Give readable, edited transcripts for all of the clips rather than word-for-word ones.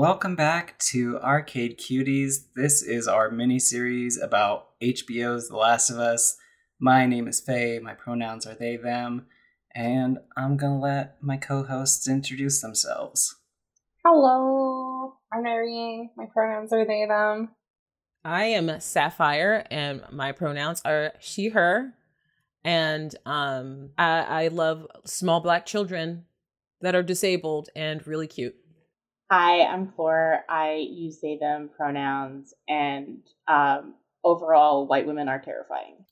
Welcome back to Arcade Cuties. This is our mini-series about HBO's The Last of Us. My name is Faye, my pronouns are they, them, and I'm gonna let my co-hosts introduce themselves. Hello, I'm Marianne, my pronouns are they, them. I am Sapphire, and my pronouns are she, her, and I love small black children that are disabled and really cute. Hi, I'm Flora. I use they, them pronouns, and overall, white women are terrifying.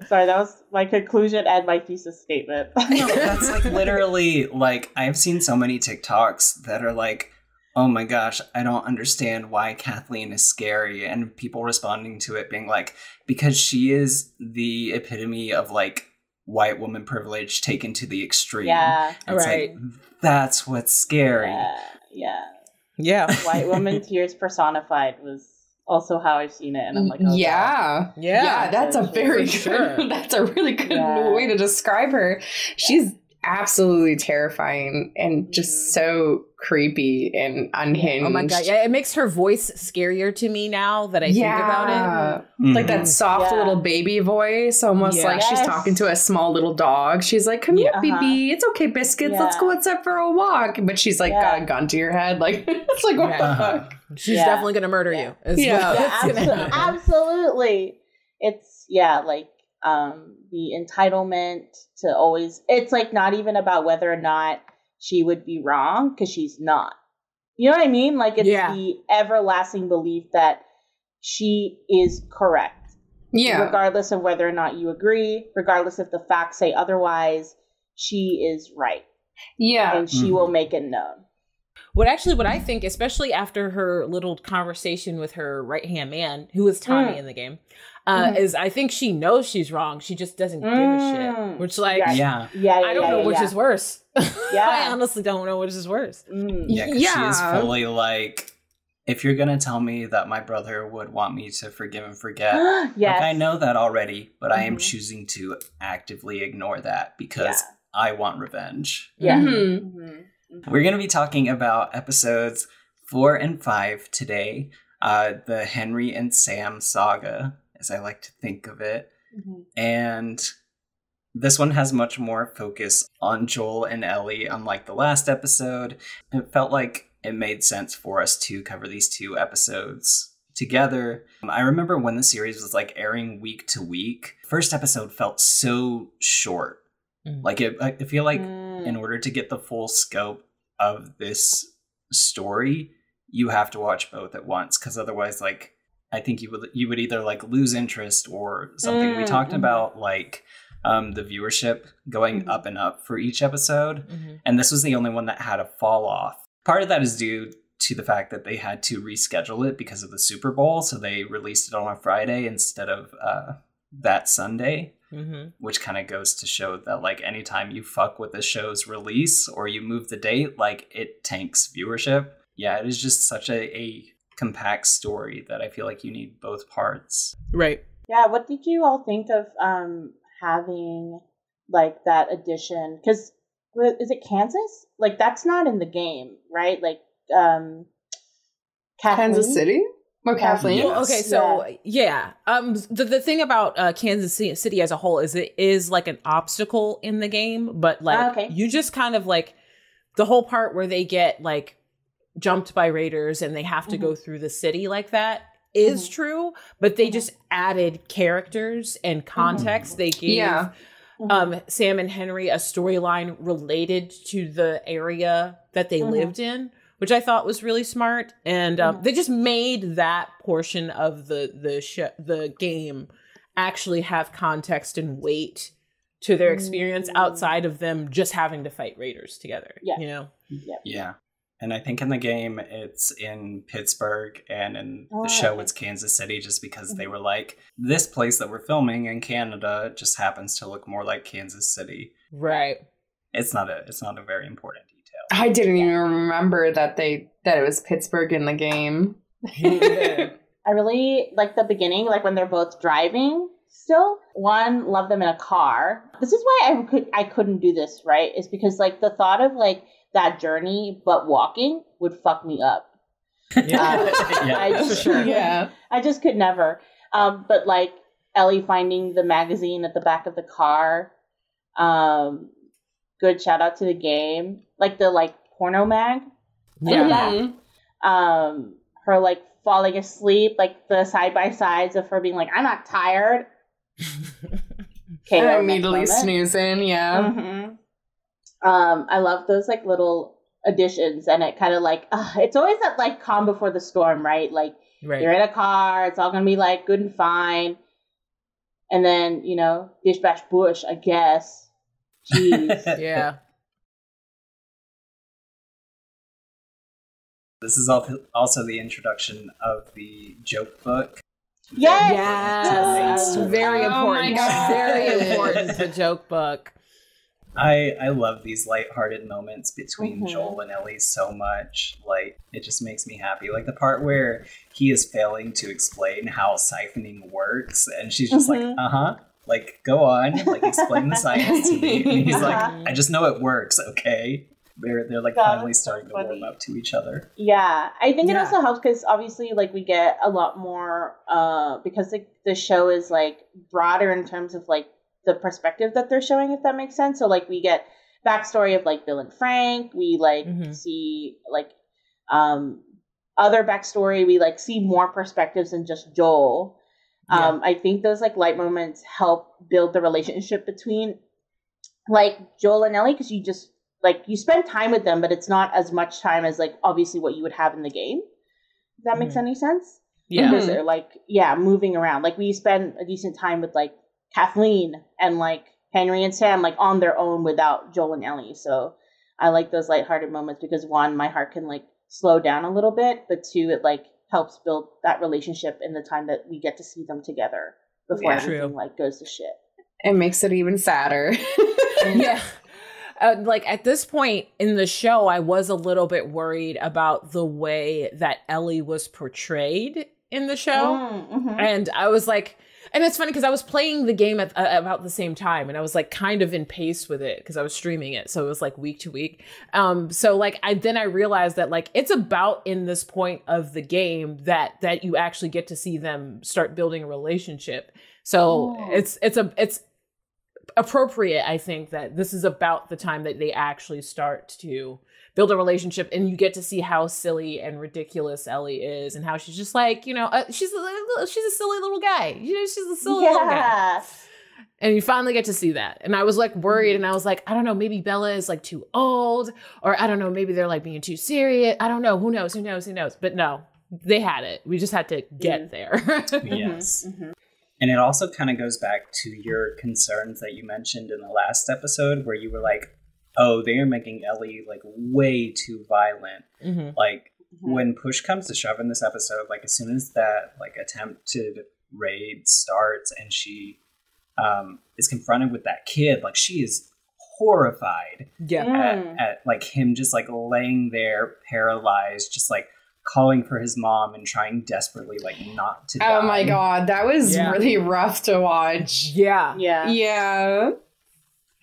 Sorry, that was my conclusion and my thesis statement. No, that's like literally, like, I've seen so many TikToks that are like, oh my gosh, I don't understand why Kathleen is scary, and people responding to it being like, because she is the epitome of, like, white woman privilege taken to the extreme. Yeah, it's right. Like, that's what's scary. Yeah. White woman tears personified was also how I've seen it, and I'm like, oh, yeah, that's a very good. That's a really good way to describe her. She's absolutely terrifying and just so creepy and unhinged. Oh my god, yeah, it makes her voice scarier to me now that I think about it. Like that soft little baby voice, almost like she's talking to a small little dog. She's like, come here, baby, it's okay, biscuits, let's go outside for a walk. But she's like got a gun to your head, like it's like, what the fuck? She's definitely gonna murder you. Absolutely. It's like the entitlement to always, it's like not even about whether or not she would be wrong, because she's not. You know what I mean? Like, it's the everlasting belief that she is correct. Yeah. Regardless of whether or not you agree, regardless if the facts say otherwise, she is right. Yeah. And she will make it known. What I think, especially after her little conversation with her right-hand man, who is Tommy in the game, is I think she knows she's wrong. She just doesn't give a shit. Which, like, I don't know which is worse. I honestly don't know which is worse. Yeah, she is fully like, if you're going to tell me that my brother would want me to forgive and forget, like, I know that already, but I am choosing to actively ignore that because I want revenge. Yeah. We're going to be talking about episodes 4 and 5 today, the Henry and Sam saga, as I like to think of it. And this one has much more focus on Joel and Ellie, unlike the last episode. It felt like it made sense for us to cover these two episodes together. I remember when the series was like airing week to week, first episode felt so short. Like, I feel like in order to get the full scope of this story, you have to watch both at once, because otherwise, like, I think you would either like lose interest or something. We talked about like the viewership going up and up for each episode, and this was the only one that had a fall off. Part of that is due to the fact that they had to reschedule it because of the Super Bowl, so they released it on a Friday instead of that Sunday. Which kind of goes to show that, like, anytime you fuck with the show's release or you move the date, like, it tanks viewership. Yeah, it is just such a compact story that I feel like you need both parts. Right. Yeah, what did you all think of having, like, that addition? Because, is it Kansas? Like, that's not in the game, right? Like, Kansas City? Oh, Kathleen. Well, okay, so the thing about Kansas City as a whole is it is like an obstacle in the game, but like you just kind of like the whole part where they get like jumped by raiders and they have to go through the city like that is true, but they just added characters and context. They gave Sam and Henry a storyline related to the area that they lived in, which I thought was really smart. And they just made that portion of the game actually have context and weight to their experience outside of them just having to fight raiders together. Yeah. You know? Yeah. And I think in the game, it's in Pittsburgh, and in the show, it's Kansas City, just because they were like, this place that we're filming in Canada just happens to look more like Kansas City. Right. It's not a very important detail. I didn't even remember that it was Pittsburgh in the game. I really like the beginning, like when they're both driving. still, one, love them in a car. This is why I couldn't do this, right? Is because like the thought of like that journey but walking would fuck me up. I just could never. But like Ellie finding the magazine at the back of the car. Good shout out to the game, like the like porno mag. Her like falling asleep, like the side by sides of her being like, "I'm not tired." Okay, immediately snoozing. Yeah. Mm-hmm. I love those like little additions, and it kind of like it's always that like calm before the storm, right? Like you're in a car, it's all gonna be like good and fine, and then you know, bish bash bush, I guess. Jeez. Yeah. This is also the introduction of the joke book. Yes. Very important. Very important, the joke book. I love these lighthearted moments between Joel and Ellie so much. Like, it just makes me happy. Like, the part where he is failing to explain how siphoning works, and she's just like, like, go on, like, explain the science to me. And he's like, I just know it works, okay? They're like finally starting to warm up to each other. Yeah, I think it also helps because obviously, like, we get a lot more because the show is like broader in terms of like the perspective that they're showing, if that makes sense. So like we get backstory of like Bill and Frank. We like see like other backstory. We like see more perspectives than just Joel. I think those like light moments help build the relationship between like Joel and Ellie because you just like you spend time with them, but it's not as much time as like obviously what you would have in the game. If that makes any sense? Yeah. Because they're like, moving around. Like we spend a decent time with like Kathleen and like Henry and Sam like on their own without Joel and Ellie. So I like those lighthearted moments because one, my heart can like slow down a little bit, but two, it like helps build that relationship in the time that we get to see them together before everything like goes to shit. It makes it even sadder. Yeah. Like at this point in the show, I was a little bit worried about the way that Ellie was portrayed in the show. And I was like, and it's funny because I was playing the game at about the same time and I was like kind of in pace with it because I was streaming it. So it was like week to week. So like I realized that like it's about in this point of the game that you actually get to see them start building a relationship. So it's appropriate, I think, that this is about the time that they actually start to build a relationship and you get to see how silly and ridiculous Ellie is and how she's just like, you know, she's a silly little guy. You know, she's a silly little guy. And you finally get to see that. And I was like worried and I was like, I don't know, maybe Bella is like too old or I don't know, maybe they're like being too serious. I don't know. Who knows? But no, they had it. We just had to get there. Yes. And it also kind of goes back to your concerns that you mentioned in the last episode where you were like, oh, they are making Ellie like way too violent. Like when push comes to shove in this episode, like as soon as that like attempted raid starts and she is confronted with that kid, like she is horrified at like him just like laying there paralyzed, just like calling for his mom and trying desperately like not to die. Oh my god, that was really rough to watch.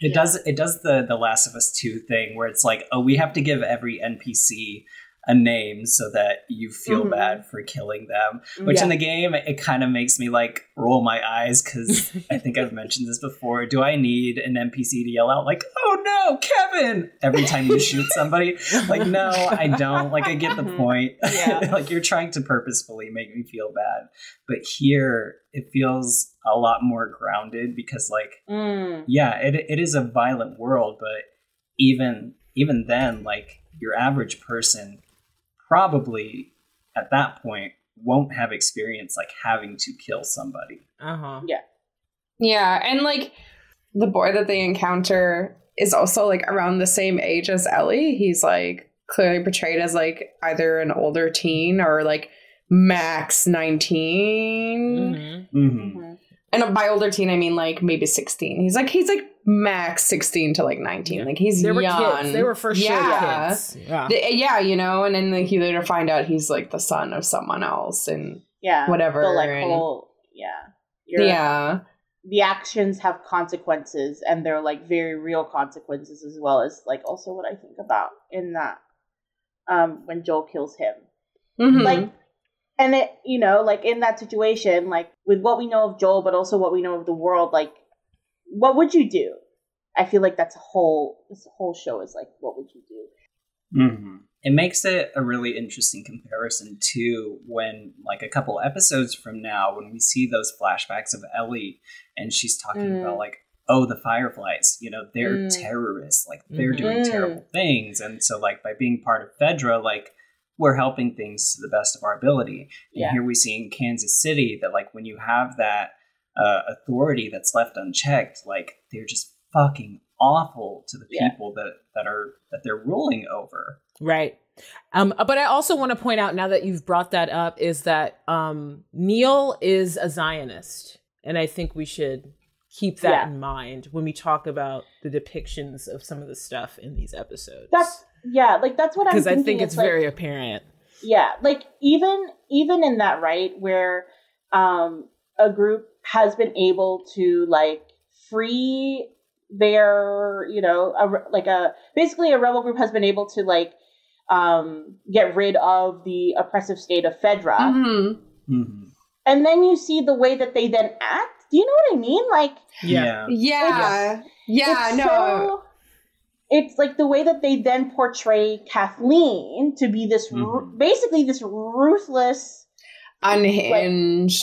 It does the Last of Us 2 thing where it's like, oh, we have to give every NPC a name so that you feel bad for killing them, which in the game it kind of makes me like roll my eyes because I think I've mentioned this before. Do I need an NPC to yell out like, oh no, Kevin, every time you shoot somebody? Like, no, I don't. Like, I get the point. Like, you're trying to purposefully make me feel bad, but here it feels a lot more grounded because like it is a violent world, but even then, like, your average person probably at that point won't have experience like having to kill somebody. Yeah, and like the boy that they encounter is also like around the same age as Ellie. He's like clearly portrayed as like either an older teen or like max 19. And by older teen I mean like maybe 16. He's like max 16 to like 19. Like he's young. Kids. They were for sure kids. You know, and then like you later find out he's like the son of someone else and whatever. The, like, and, whole, the actions have consequences, and they're like very real consequences, as well as like also what I think about in that when Joel kills him. Mm-hmm. Like, and it, you know, like in that situation, like with what we know of Joel, but also what we know of the world, like what would you do? I feel like this whole show is like, what would you do? Mm-hmm. It makes it a really interesting comparison to when, like, a couple episodes from now, when we see those flashbacks of Ellie and she's talking about, like, oh, the Fireflies, you know, they're terrorists, like, they're doing terrible things. And so, like, by being part of Fedra, like, we're helping things to the best of our ability. And here we see in Kansas City that, like, when you have that authority that's left unchecked, like, they're just fucking awful to the people that they're ruling over. Right. But I also want to point out, now that you've brought that up, is that Neil is a Zionist. And I think we should keep that in mind when we talk about the depictions of some of the stuff in these episodes. That's what I'm thinking. Because I think it's very apparent. Yeah, like even in that, right, where a group has been able to like free their, you know, basically a rebel group has been able to like get rid of the oppressive state of Fedra. Mm-hmm. Mm-hmm. And then you see the way that they then act. Do you know what I mean? Like, it's like the way that they then portray Kathleen to be this basically this ruthless, unhinged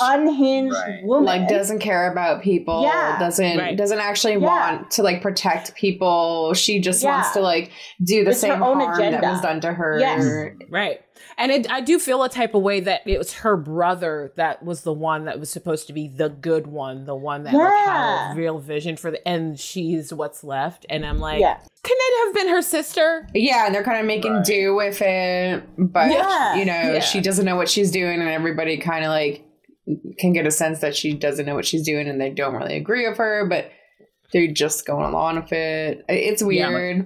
woman, like doesn't care about people, doesn't actually want to like protect people. She just wants to like do the same harm agenda that was done to her. Yes. Right. And I do feel a type of way that it was her brother that was the one that was supposed to be the good one, the one that like, had a real vision for and she's what's left. And I'm like, can it have been her sister? Yeah, and they're kind of making do with it, but you know, she doesn't know what she's doing, and everybody kind of like can get a sense that she doesn't know what she's doing, and they don't really agree with her, but they're just going along with it. It's weird. Yeah,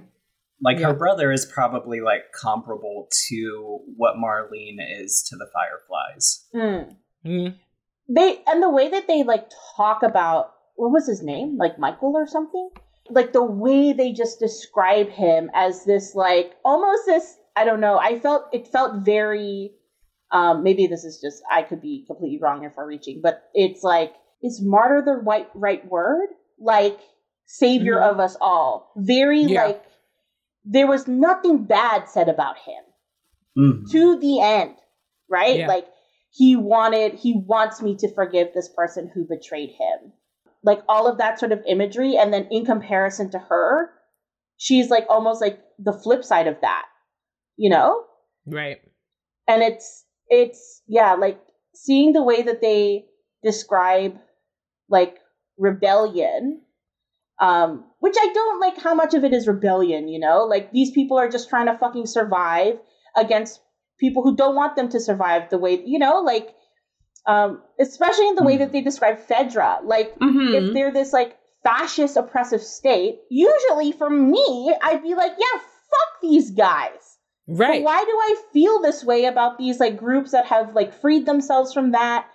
like her brother is probably like comparable to what Marlene is to the Fireflies. The way that they like talk about, what was his name? Like Michael or something? Like the way they just describe him as this like almost this, I don't know. It felt very, maybe this is just, I could be completely wrong if I'm reaching, but it's like, is martyr the right word? Like savior of us all. Very like, there was nothing bad said about him to the end, right? Yeah. Like he wants me to forgive this person who betrayed him. Like all of that sort of imagery. And then in comparison to her, she's like almost like the flip side of that, you know? Right. And it's like seeing the way that they describe like rebellion, which I don't like how much of it is rebellion, you know? Like these people are just trying to fucking survive against people who don't want them to survive the way, you know, like, especially in the way that they describe Fedra. Like if they're this like fascist oppressive state, usually for me, I'd be like, yeah, fuck these guys. Right. But why do I feel this way about these like groups that have like freed themselves from that?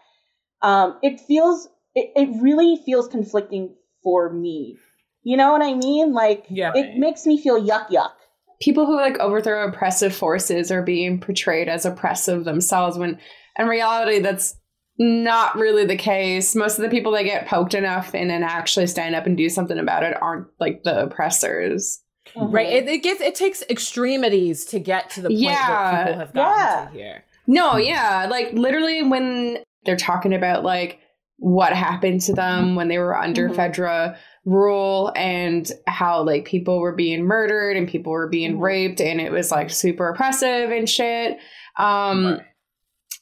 It really feels conflicting for me. You know what I mean? Like, it makes me feel yuck. People who like overthrow oppressive forces are being portrayed as oppressive themselves, when in reality that's not really the case. Most of the people that get poked enough and then actually stand up and do something about it aren't like the oppressors. Right. It takes extremities to get to the point that people have gotten to here. No, like literally when they're talking about like what happened to them when they were under Fedra rule and how like people were being murdered and people were being raped, and it was like super oppressive and shit.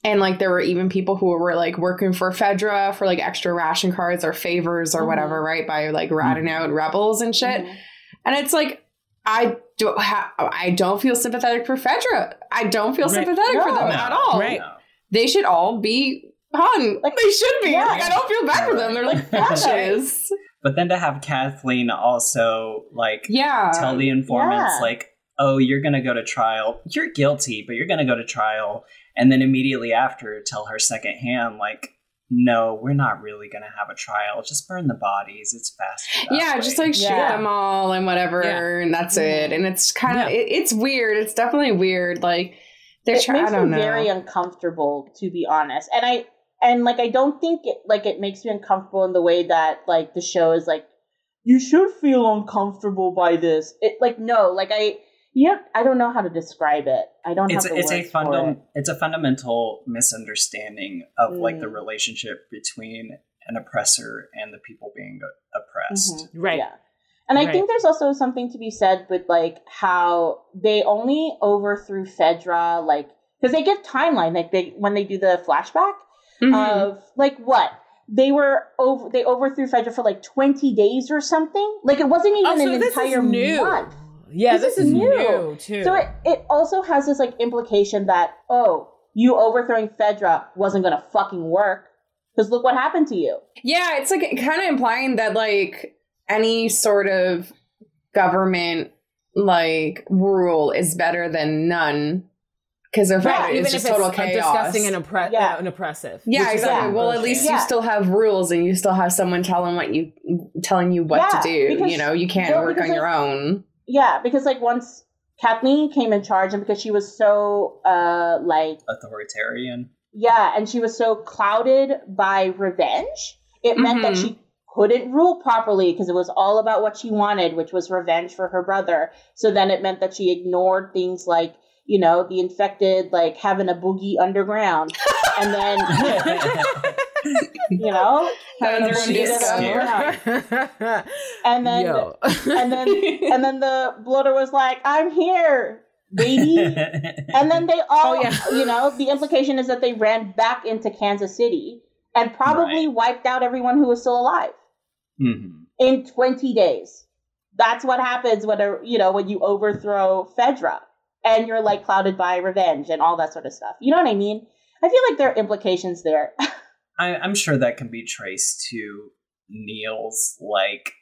And like there were even people who were like working for Fedra for like extra ration cards or favors or whatever, right, by like ratting out rebels and shit. And it's like, I don't feel sympathetic for Fedra. I don't feel sympathetic for them at all. Right. They should all be hung. Like they should be. Like I don't feel bad for them. They're like fascists. But then to have Kathleen also like tell the informants like, oh, you're going to go to trial. You're guilty, but you're going to go to trial. And then immediately after tell her secondhand, like, no, we're not really going to have a trial. Just burn the bodies. It's faster. Yeah, just like shoot them all and whatever, and that's it. And it's kind of, it's weird. It's definitely weird. Like, it makes me very uncomfortable, to be honest. And I don't think it makes me uncomfortable in the way that, like, the show is like, you should feel uncomfortable by this. I don't know how to describe it. I don't have the words for it. It's a fundamental misunderstanding of like the relationship between an oppressor and the people being oppressed. Mm-hmm. Right. Yeah. And I think there's also something to be said with like how they only overthrew Fedra, like, because they give timeline, like when they do the flashback of like what they overthrew Fedra for like 20 days or something. Like it wasn't even an entire month. Yeah, this is new too. So it also has this like implication that, oh, you overthrowing Fedra wasn't gonna fucking work because look what happened to you. Yeah, it's like kind of implying that like any sort of government like rule is better than none because of it's just total chaos. Disgusting and oppressive. Yeah, exactly. Well, at least you still have rules and you still have someone telling you what to do. Because, you know, you can't work on your own. Yeah, because like once Kathleen came in charge and because she was so like authoritarian. Yeah, and she was so clouded by revenge, it meant that she couldn't rule properly because it was all about what she wanted, which was revenge for her brother. So then it meant that she ignored things like, you know, the infected, like having a boogie underground. And then, you know, having a boogie underground. And then the bloater was like, I'm here, baby. And then they all, you know, the implication is that they ran back into Kansas City and probably wiped out everyone who was still alive. In 20 days. That's what happens when you overthrow Fedra and you're like clouded by revenge and all that sort of stuff. You know what I mean? I feel like there are implications there. I'm sure that can be traced to Neil's like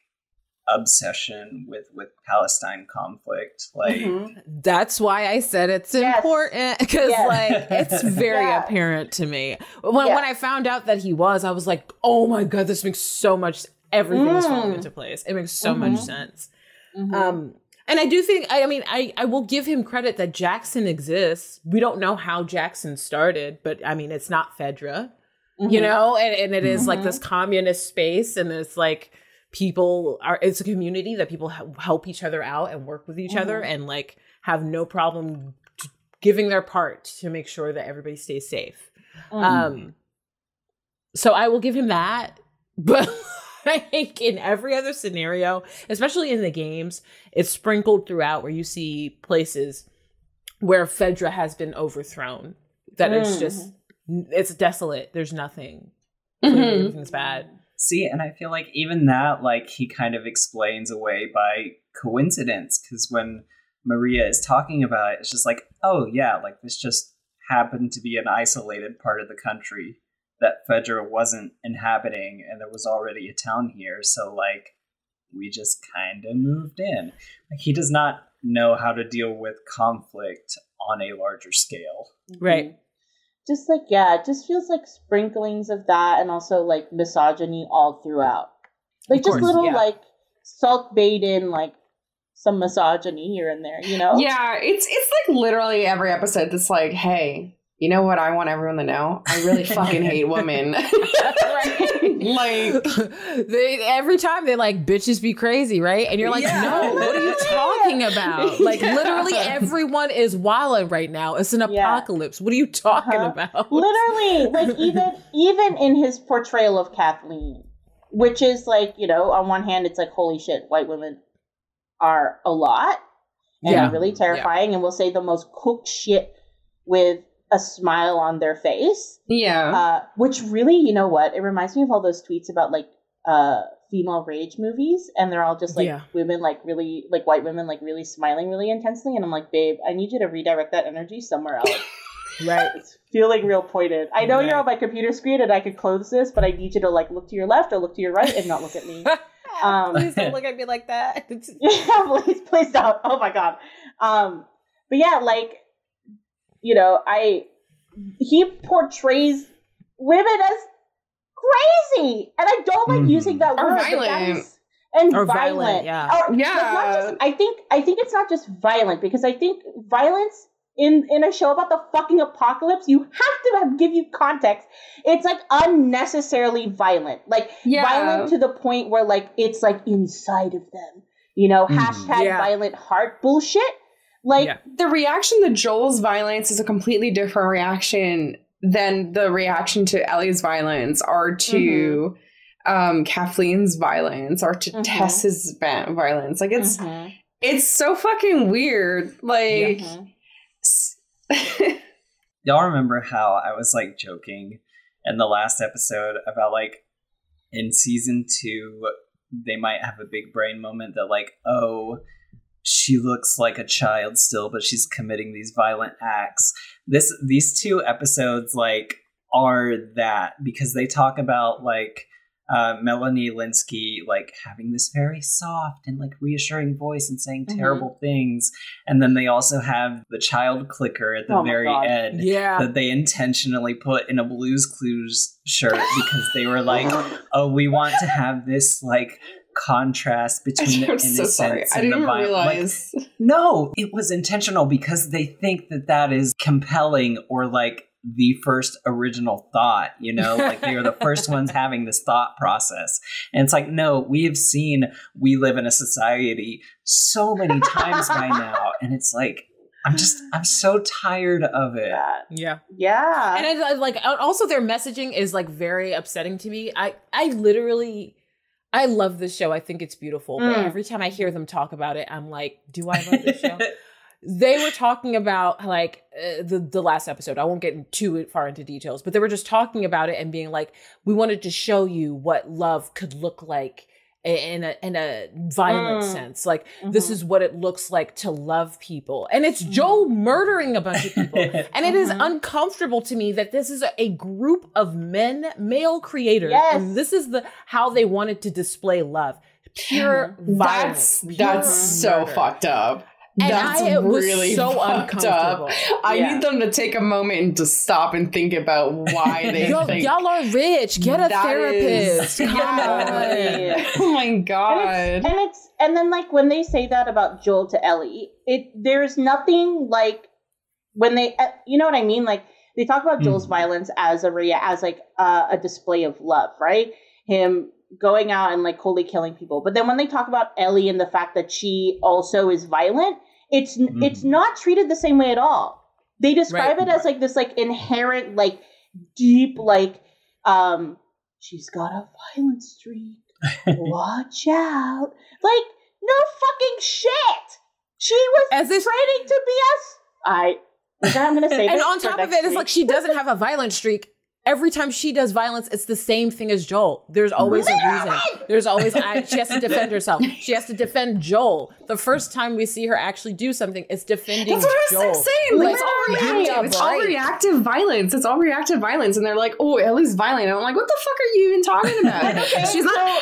obsession with Palestine conflict. Like that's why I said it's important because like it's very apparent to me. When I found out that he was, I was like, oh my God, this makes so much everything is falling into place. It makes so much sense. And I do think, I will give him credit that Jackson exists. We don't know how Jackson started, but I mean, it's not Fedra, you know, and it is like this communist space. And it's like it's a community that people help each other out and work with each other and like have no problem giving their part to make sure that everybody stays safe. So I will give him that. But I think in every other scenario, especially in the games, it's sprinkled throughout where you see places where Fedra has been overthrown. That it's desolate. There's nothing. Everything's bad. See, and I feel like even that, like, he kind of explains away by coincidence, because when Maria is talking about it, it's just like, oh yeah, like this just happened to be an isolated part of the country that Fedra wasn't inhabiting, and there was already a town here, so like we just kind of moved in. Like he does not know how to deal with conflict on a larger scale. Right. Just like, it just feels like sprinklings of that and also like misogyny all throughout. Like just little like salt bait in like some misogyny here and there, you know? Yeah, it's like literally every episode that's like, hey, you know what I want everyone to know? I really fucking hate women. Like every time they're like, bitches be crazy, right? And you're like, no, what are you talking about? Like literally everyone is wilding right now. It's an apocalypse. What are you talking about? Literally, like even in his portrayal of Kathleen, which is like, you know, on one hand, it's like, holy shit, white women are a lot and really terrifying and will say the most cooked shit with a smile on their face. Which really, you know what? It reminds me of all those tweets about like female rage movies, and they're all just like women like really like white women like really smiling really intensely, and I'm like, babe, I need you to redirect that energy somewhere else. Right. It's feeling real pointed. I know you're on my computer screen and I could close this, but I need you to like look to your left or look to your right and not look at me. Please don't look at me like that. Please don't. Oh my God. But yeah, like, you know, he portrays women as crazy. And I don't like using that word. Violent. Or violent. Yeah. I think it's not just violent, because I think violence in a show about the fucking apocalypse, you have to give you context. It's like unnecessarily violent. Like violent to the point where like it's like inside of them. You know, #violent heart bullshit. Like the reaction to Joel's violence is a completely different reaction than the reaction to Ellie's violence, or to Kathleen's violence, or to Tess's violence. Like it's so fucking weird. Like y'all remember how I was like joking in the last episode about like in season 2 they might have a big brain moment that like, oh, she looks like a child still, but she's committing these violent acts. These 2 episodes like are that, because they talk about like Melanie Linsky like having this very soft and like reassuring voice and saying terrible things, and then they also have the child clicker at the very end that they intentionally put in a Blue's Clues shirt because they were like, oh, we want to have this like contrast between the innocence and the violence. Like, no, it was intentional because they think that is compelling, or like the first original thought, you know, like they are the first ones having this thought process. And it's like, no, we have seen We Live in a Society so many times by now. And it's like, I'm so tired of it. Yeah. And I like, also their messaging is like very upsetting to me. I love this show. I think it's beautiful. But every time I hear them talk about it, I'm like, do I love this show? They were talking about like the last episode. I won't get too far into details, but they were just talking about it and being like, we wanted to show you what love could look like in a violent sense. Like this is what it looks like to love people. And it's Joel murdering a bunch of people. And it is uncomfortable to me that this is a group of male creators. And this is how they wanted to display love. Pure violence. That's so fucked up. And That's really so uncomfortable. I need them to take a moment and to stop and think about why they think y'all are rich. Get a therapist. Come on. Oh my god. And then like when they say that about Joel to Ellie, there's nothing like when they you know what I mean? Like they talk about Joel's violence as a display of love, right? Him going out and like coldly killing people. But then when they talk about Ellie and the fact that she also is violent, it's not treated the same way at all. They describe it as like this like inherent like deep like she's got a violent streak. Watch out. Like no fucking shit. She was training to be I'm gonna say and on top of it, it's like she doesn't have a violent streak. Every time she does violence, it's the same thing as Joel. There's always a reason. There's always, she has to defend herself. She has to defend Joel. The first time we see her actually do something, it's defending Joel. That's what I was saying. Like, it's all reactive. It's all reactive violence. It's all reactive violence. And they're like, oh, Ellie's violent. And I'm like, what the fuck are you even talking about?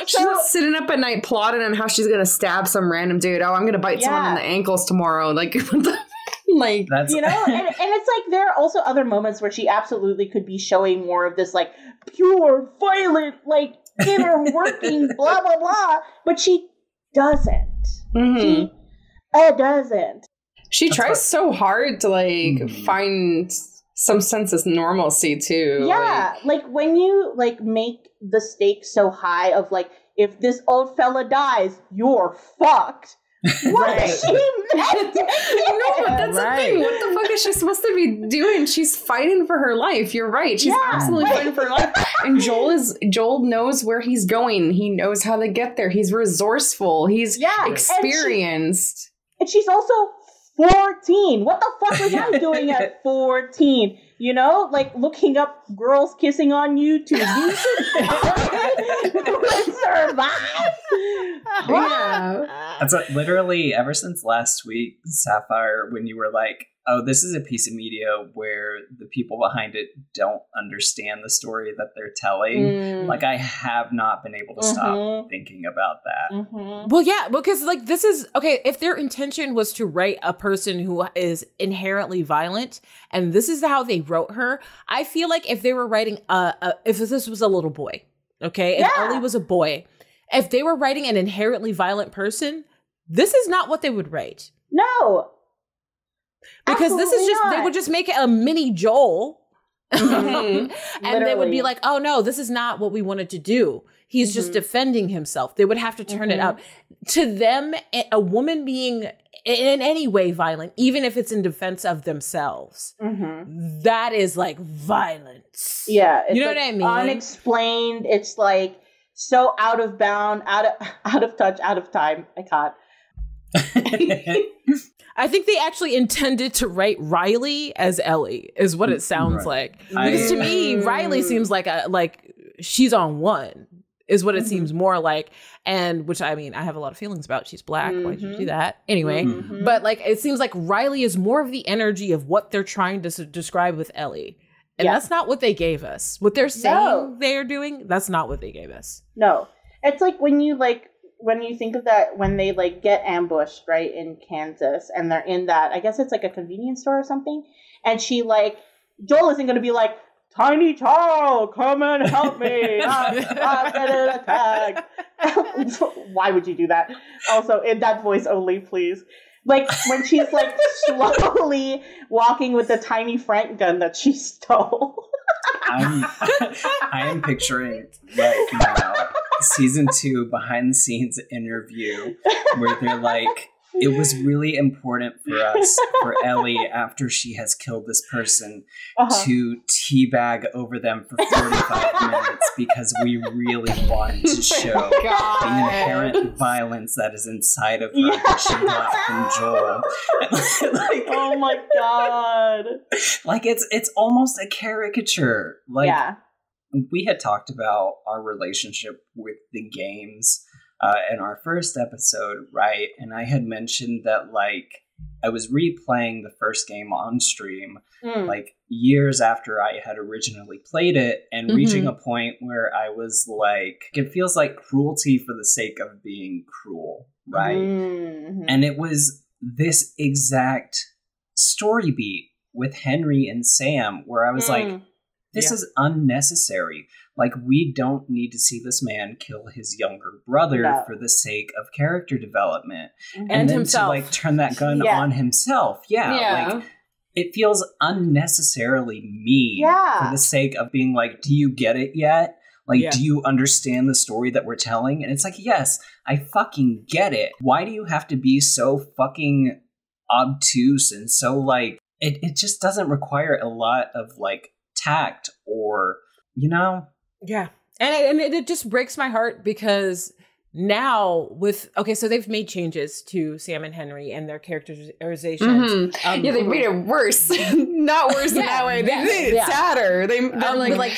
She's not sitting up at night plotting on how she's going to stab some random dude. Oh, I'm going to bite someone in the ankles tomorrow. Like, what the like, that's you know, and it's like there are also other moments where she absolutely could be showing more of this like pure violent like inner working blah blah blah, but she doesn't. She doesn't. She tries so hard to like find some sense of normalcy too. Yeah, like when you like make the stakes so high of like, if this old fella dies, you're fucked. What is she meant to do? No, but that's the thing. What the fuck is she supposed to be doing? She's fighting for her life. You're right. She's absolutely fighting for her life. And Joel knows where he's going. He knows how to get there. He's resourceful. He's experienced. And she's also 14. What the fuck was I doing at 14? You know, like looking up girls kissing on YouTube. You should survive. Yeah. That's literally ever since last week, Sapphire, when you were like, oh, this is a piece of media where the people behind it don't understand the story that they're telling. Like, I have not been able to stop thinking about that. Well, yeah, because like this is okay. If their intention was to write a person who is inherently violent, and this is how they wrote her, I feel like if they were writing if this was a little boy, okay, if Ellie was a boy, if they were writing an inherently violent person, this is not what they would write. No. Because absolutely this is just, not. they would just make it a mini Joel. And they would be like, oh no, this is not what we wanted to do. He's just defending himself. They would have to turn it out. To them, a woman being in any way violent, even if it's in defense of themselves, that is like violence. Yeah. It's you know like what I mean? Unexplained. It's like so out of bound, out of touch, out of time. I can't. I think they actually intended to write Riley as Ellie, is what it sounds like. Because to me, Riley seems like she's on one, is what it seems more like. And which, I mean, I have a lot of feelings about. She's black. Why'd you do that? Anyway, but like it seems like Riley is more of the energy of what they're trying to describe with Ellie. And that's not what they gave us. What they're saying they're doing, that's not what they gave us. No. It's like when you think of that, when they like get ambushed, right, in Kansas, and they're in that, I guess it's like a convenience store or something, and she like, Joel isn't going to be like, Tiny child, come and help me, I'm getting attacked. Why would you do that? Also, in that voice only, please. Like, when she's like slowly walking with the tiny Frank gun that she stole. I am picturing right now season 2 behind the scenes interview where they're like, it was really important for us, for Ellie, after she has killed this person, to teabag over them for 45 minutes because we really wanted to show the inherent violence that is inside of her that she got from Joel. Like, oh my god! Like it's almost a caricature. Like we had talked about our relationship with the games. In our first episode, right? And I had mentioned that, like, I was replaying the first game on stream, like, years after I had originally played it, and reaching a point where I was like, it feels like cruelty for the sake of being cruel, right? And it was this exact story beat with Henry and Sam, where I was like, this is unnecessary. Like, we don't need to see this man kill his younger brother for the sake of character development. And then himself. To, like, turn that gun on himself. Like, it feels unnecessarily mean for the sake of being like, do you get it yet? Like, do you understand the story that we're telling? And it's like, yes, I fucking get it. Why do you have to be so fucking obtuse and so, like, it just doesn't require a lot of, like, tact or, you know? Yeah. And it just breaks my heart because now so they've made changes to Sam and Henry and their characterizations. They made it worse. Not worse in that way. They made it sadder. They're like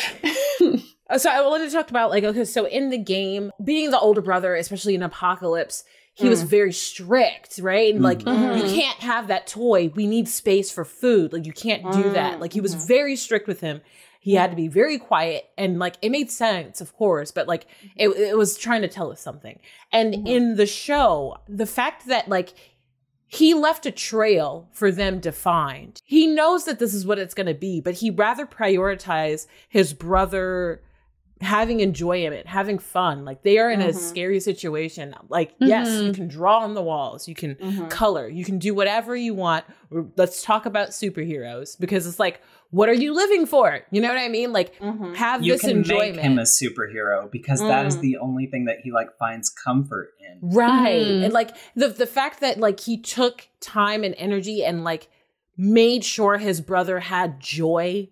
so I wanted to talk about, like, okay, so in the game, being the older brother, especially in Apocalypse, he was very strict, right? And like, you can't have that toy. We need space for food. Like, you can't do that. Like, he was very strict with him. He had to be very quiet, and like it made sense, of course, but like it was trying to tell us something. And in the show, the fact that like he left a trail for them to find. He knows that this is what it's going to be, but he rather prioritize his brother having enjoyment, having fun. Like, they are in a scary situation. Like, yes, you can draw on the walls, you can color, you can do whatever you want. Let's talk about superheroes, because it's like, what are you living for? You know what I mean? Like, have this enjoyment. You can make him a superhero because that is the only thing that he like finds comfort in. Right. And like the fact that like he took time and energy and like made sure his brother had joy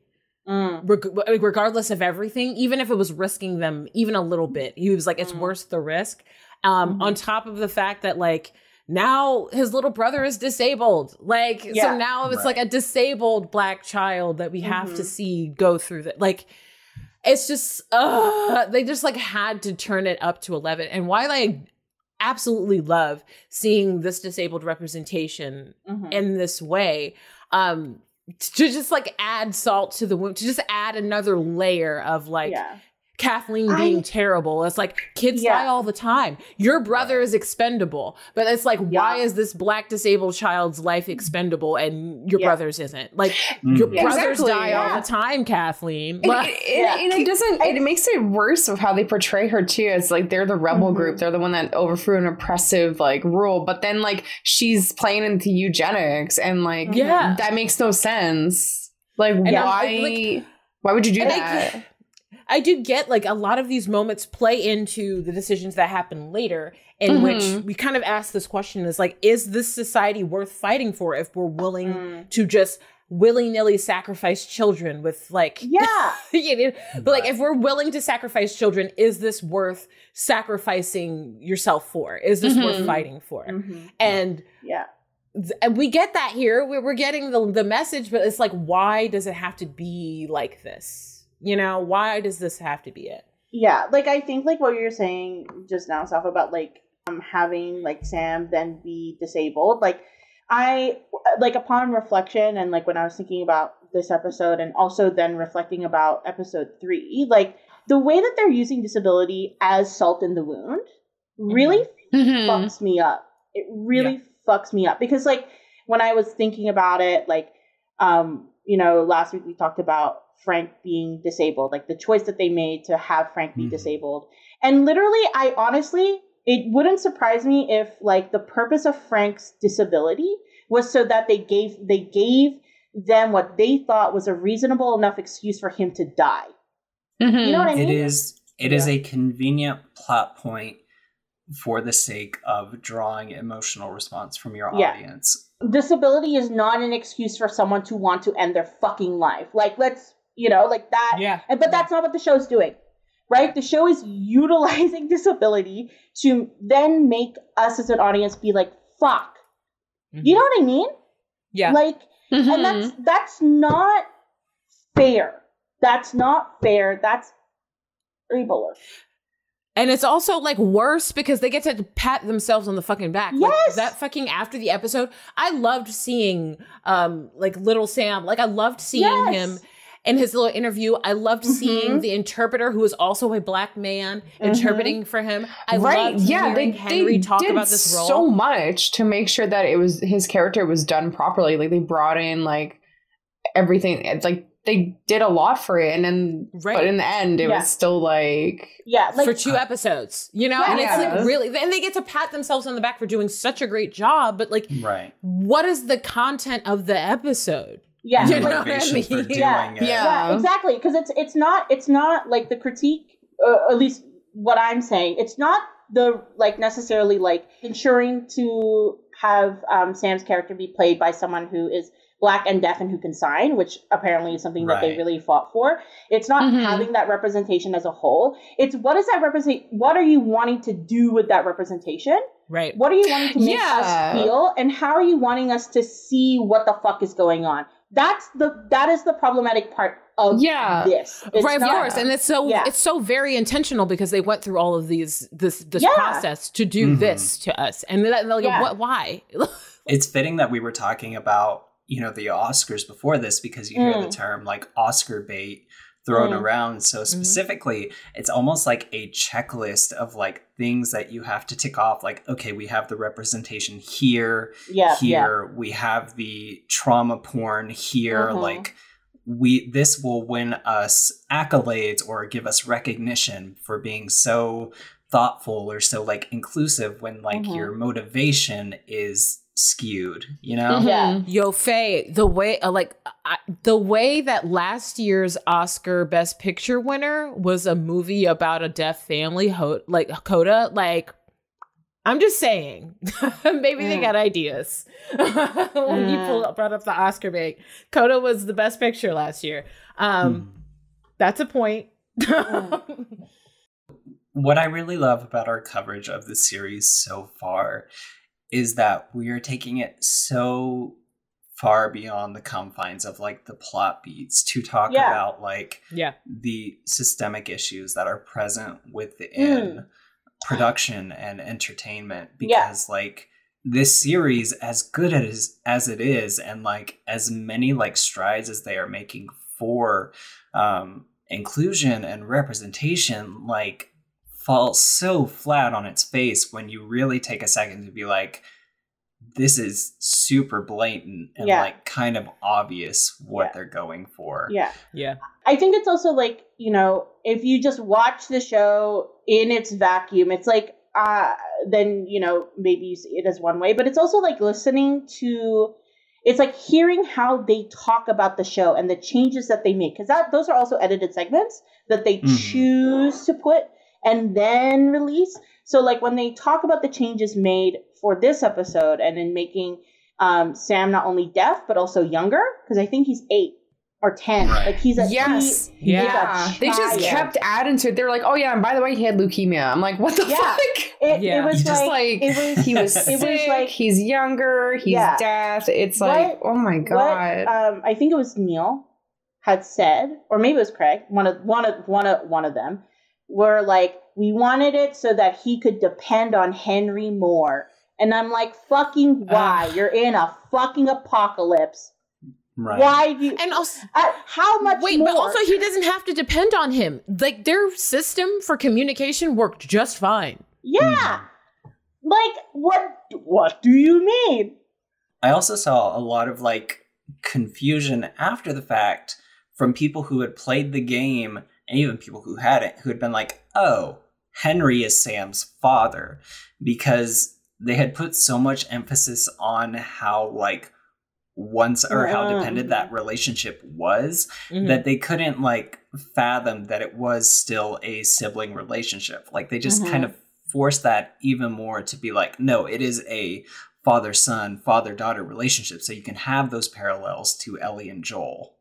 regardless of everything, even if it was risking them even a little bit. He was like, it's worth the risk. On top of the fact that like, now his little brother is disabled. Like, so now it's like a disabled black child that we have to see go through that. Like, it's just, they just like had to turn it up to 11. And while I absolutely love seeing this disabled representation in this way, to just like add salt to the wound, to just add another layer of like Kathleen being terrible. It's like kids die all the time. Your brother is expendable, but it's like, why is this Black disabled child's life expendable and your brother's isn't? Like your brothers die all the time, Kathleen. And it doesn't. It makes it worse of how they portray her too. It's like they're the rebel group. They're the one that overthrew an oppressive like rule. But then like she's playing into eugenics and like that makes no sense. Like why? Why would you do that? I do get like a lot of these moments play into the decisions that happen later, in which we kind of ask this question is like, is this society worth fighting for if we're willing to just willy-nilly sacrifice children with like, you know, but like if we're willing to sacrifice children, is this worth sacrificing yourself for? Is this worth fighting for? And and we get that here. We're getting the message, but it's like, why does it have to be like this? You know, why does this have to be it? Yeah, like I think like what you're saying just now, stuff about like having like Sam then be disabled. Like I like upon reflection and like when I was thinking about this episode and also then reflecting about episode 3, like the way that they're using disability as salt in the wound really fucks me up. It really fucks me up because like when I was thinking about it, like you know, last week we talked about Frank being disabled, like the choice that they made to have Frank be disabled. And literally, I honestly, it wouldn't surprise me if like the purpose of Frank's disability was so that they gave them what they thought was a reasonable enough excuse for him to die. You know what I mean? It is a convenient plot point for the sake of drawing emotional response from your audience. Disability is not an excuse for someone to want to end their fucking life. Like, let's, you know, like that. But that's not what the show's doing, right? The show is utilizing disability to then make us as an audience be like, fuck. You know what I mean? Yeah. Like, and that's not fair. That's not fair. That's ableist. And it's also like worse because they get to pat themselves on the fucking back. Yes. Like, that fucking after the episode, I loved seeing like little Sam. Like I loved seeing him in his little interview. I loved seeing the interpreter, who was also a Black man, interpreting for him. I loved hearing Henry talk about this role so much to make sure that it was his character was done properly. Like they brought in like everything. It's like they did a lot for it, and then but in the end it was still like like for 2 episodes, you know, and it's like really, and they get to pat themselves on the back for doing such a great job, but like what is the content of the episode? You know what I mean? Yeah, exactly, because it's not like the critique, at least what I'm saying, it's not the like necessarily like ensuring to have Sam's character be played by someone who is Black and deaf and who can sign, which apparently is something that they really fought for. It's not having that representation as a whole. It's what is that represent? What are you wanting to do with that representation? Right. What are you wanting to make us feel? And how are you wanting us to see what the fuck is going on? That is the problematic part of this. It's right, of course. And it's so very intentional because they went through all of this process to do this to us. And they're like, what, why? It's fitting that we were talking about, you know, the Oscars before this, because you hear the term like Oscar bait thrown around so specifically. It's almost like a checklist of like things that you have to tick off. Like, okay, we have the representation here, we have the trauma porn here. Like this will win us accolades or give us recognition for being so thoughtful or so like inclusive, when like your motivation is skewed, you know? Yo, Faye, the way the way that last year's Oscar Best Picture winner was a movie about a deaf family, like Coda, like I'm just saying, maybe they got ideas. When you brought up the Oscar bait, Coda was the Best Picture last year. That's a point. What I really love about our coverage of the series so far is that we are taking it so far beyond the confines of like the plot beats to talk about like the systemic issues that are present within production and entertainment, because like this series, as good as it is, and like as many like strides as they are making for inclusion and representation, like falls so flat on its face when you really take a second to be like, this is super blatant and like kind of obvious what they're going for. Yeah. I think it's also like, you know, if you just watch the show in its vacuum, it's like, then, you know, maybe you see it as one way, but it's also like listening to, it's like hearing how they talk about the show and the changes that they make. Because those are also edited segments that they choose to put and then release. So like when they talk about the changes made for this episode and in making Sam not only deaf, but also younger, because I think he's 8 or 10. Right. Like he's a They just kept adding to it. They were like, oh yeah, and by the way, he had leukemia. I'm like, what the fuck? It was just like he was sick, it was like, he's younger, he's deaf. It's like, oh my god. I think it was Neil had said, or maybe it was Craig, one of them, were like, we wanted it so that he could depend on Henry more. And I'm like, fucking why? You're in a fucking apocalypse. Right. Why do you, and also how much wait, more? but also he doesn't have to depend on him. Like their system for communication worked just fine. Yeah. Like what do you mean? I also saw a lot of like confusion after the fact from people who had played the game and even people who hadn't, who had been like, oh, Henry is Sam's father, because they had put so much emphasis on how like how dependent that relationship was that they couldn't like fathom that it was still a sibling relationship. Like they just kind of forced that even more to be like, no, it is a father-son, father-daughter relationship. So you can have those parallels to Ellie and Joel.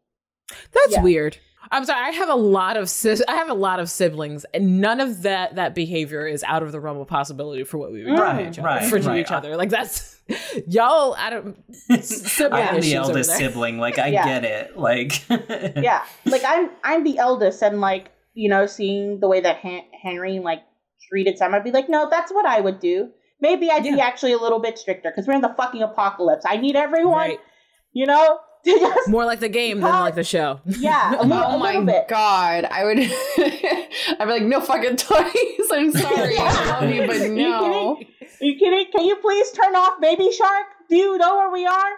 That's weird. I'm sorry. I have a lot of siblings, and none of that behavior is out of the realm of possibility for what we would do each other. Like that's y'all. I don't. I'm the eldest sibling. Like I get it. Like like I'm the eldest, and like, you know, seeing the way that Henry like treated Sam, I'd be like, no, that's what I would do. Maybe I'd be actually a little bit stricter because we're in the fucking apocalypse. I need everyone, you know. More like the game than like the show. Yeah, a little bit. God, I'd be like, no fucking toys. I'm sorry, I love you, but no. Are you kidding? Can you please turn off Baby Shark? Do you know where we are?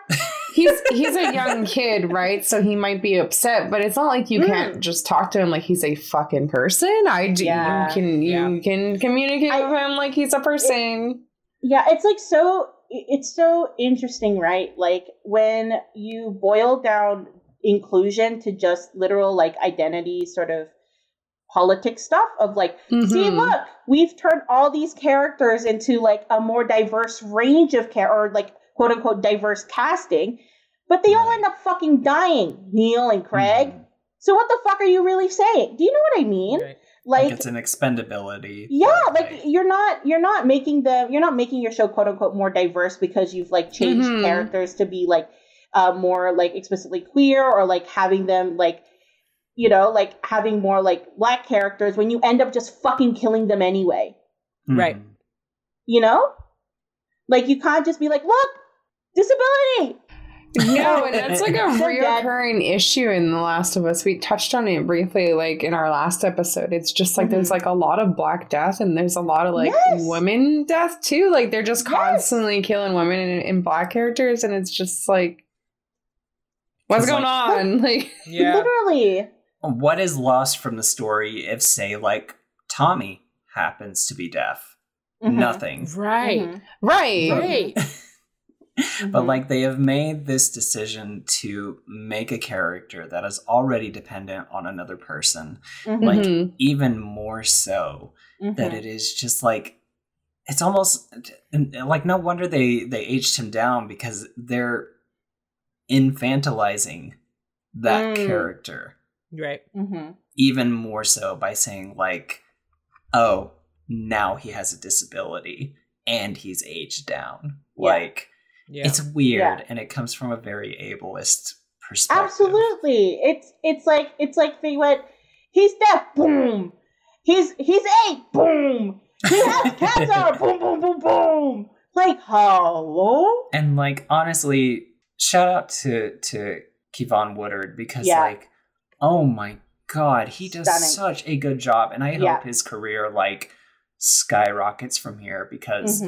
He's a young kid, right? So he might be upset, but it's not like you can't just talk to him like he's a fucking person. You can communicate with him like he's a person. It's like it's so interesting, right? Like when you boil down inclusion to just literal like identity sort of politics stuff of like, see, look, we've turned all these characters into like a more diverse range of or like quote unquote diverse casting, but they all end up fucking dying, Neil and Craig. So what the fuck are you really saying? Do you know what I mean? Right. Like it's an expendability. Yeah, like you're not making your show quote unquote more diverse because you've like changed characters to be like more like explicitly queer, or like having them like, you know, like having more like black characters when you end up just fucking killing them anyway. Right. You know? Like you can't just be like, look, disability. No, and that's like a reoccurring issue in The Last of Us. We touched on it briefly, like in our last episode. It's just like there's like a lot of black death, and there's a lot of like women death too. Like they're just constantly killing women in black characters, and it's just like, what's going on? Like, literally, what is lost from the story if, say, like Tommy happens to be deaf? Nothing. Right. But like they have made this decision to make a character that is already dependent on another person, like even more so that it is just like, it's almost like no wonder they aged him down, because they're infantilizing that character, right? Even more so by saying like, oh, now he has a disability and he's aged down, like. Yeah. It's weird, and it comes from a very ableist perspective. Absolutely, it's like they went, he's deaf, boom. He's 8, boom. He has cancer, boom, boom, boom, boom. Like, hello? And, like, honestly, shout out to Kevon Woodard because, like, oh my God, he does such a good job. And I hope his career, like, skyrockets from here because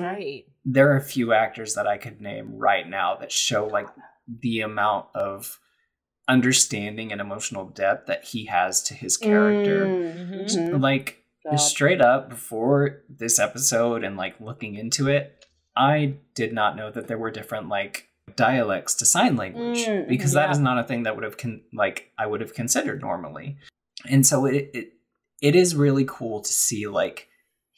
there are a few actors that I could name right now that show, like, the amount of understanding and emotional depth that he has to his character. Like, straight up, before this episode and, like, looking into it, I did not know that there were different, like, dialects to sign language because that is not a thing that would have I would have considered normally. And so it is really cool to see, like,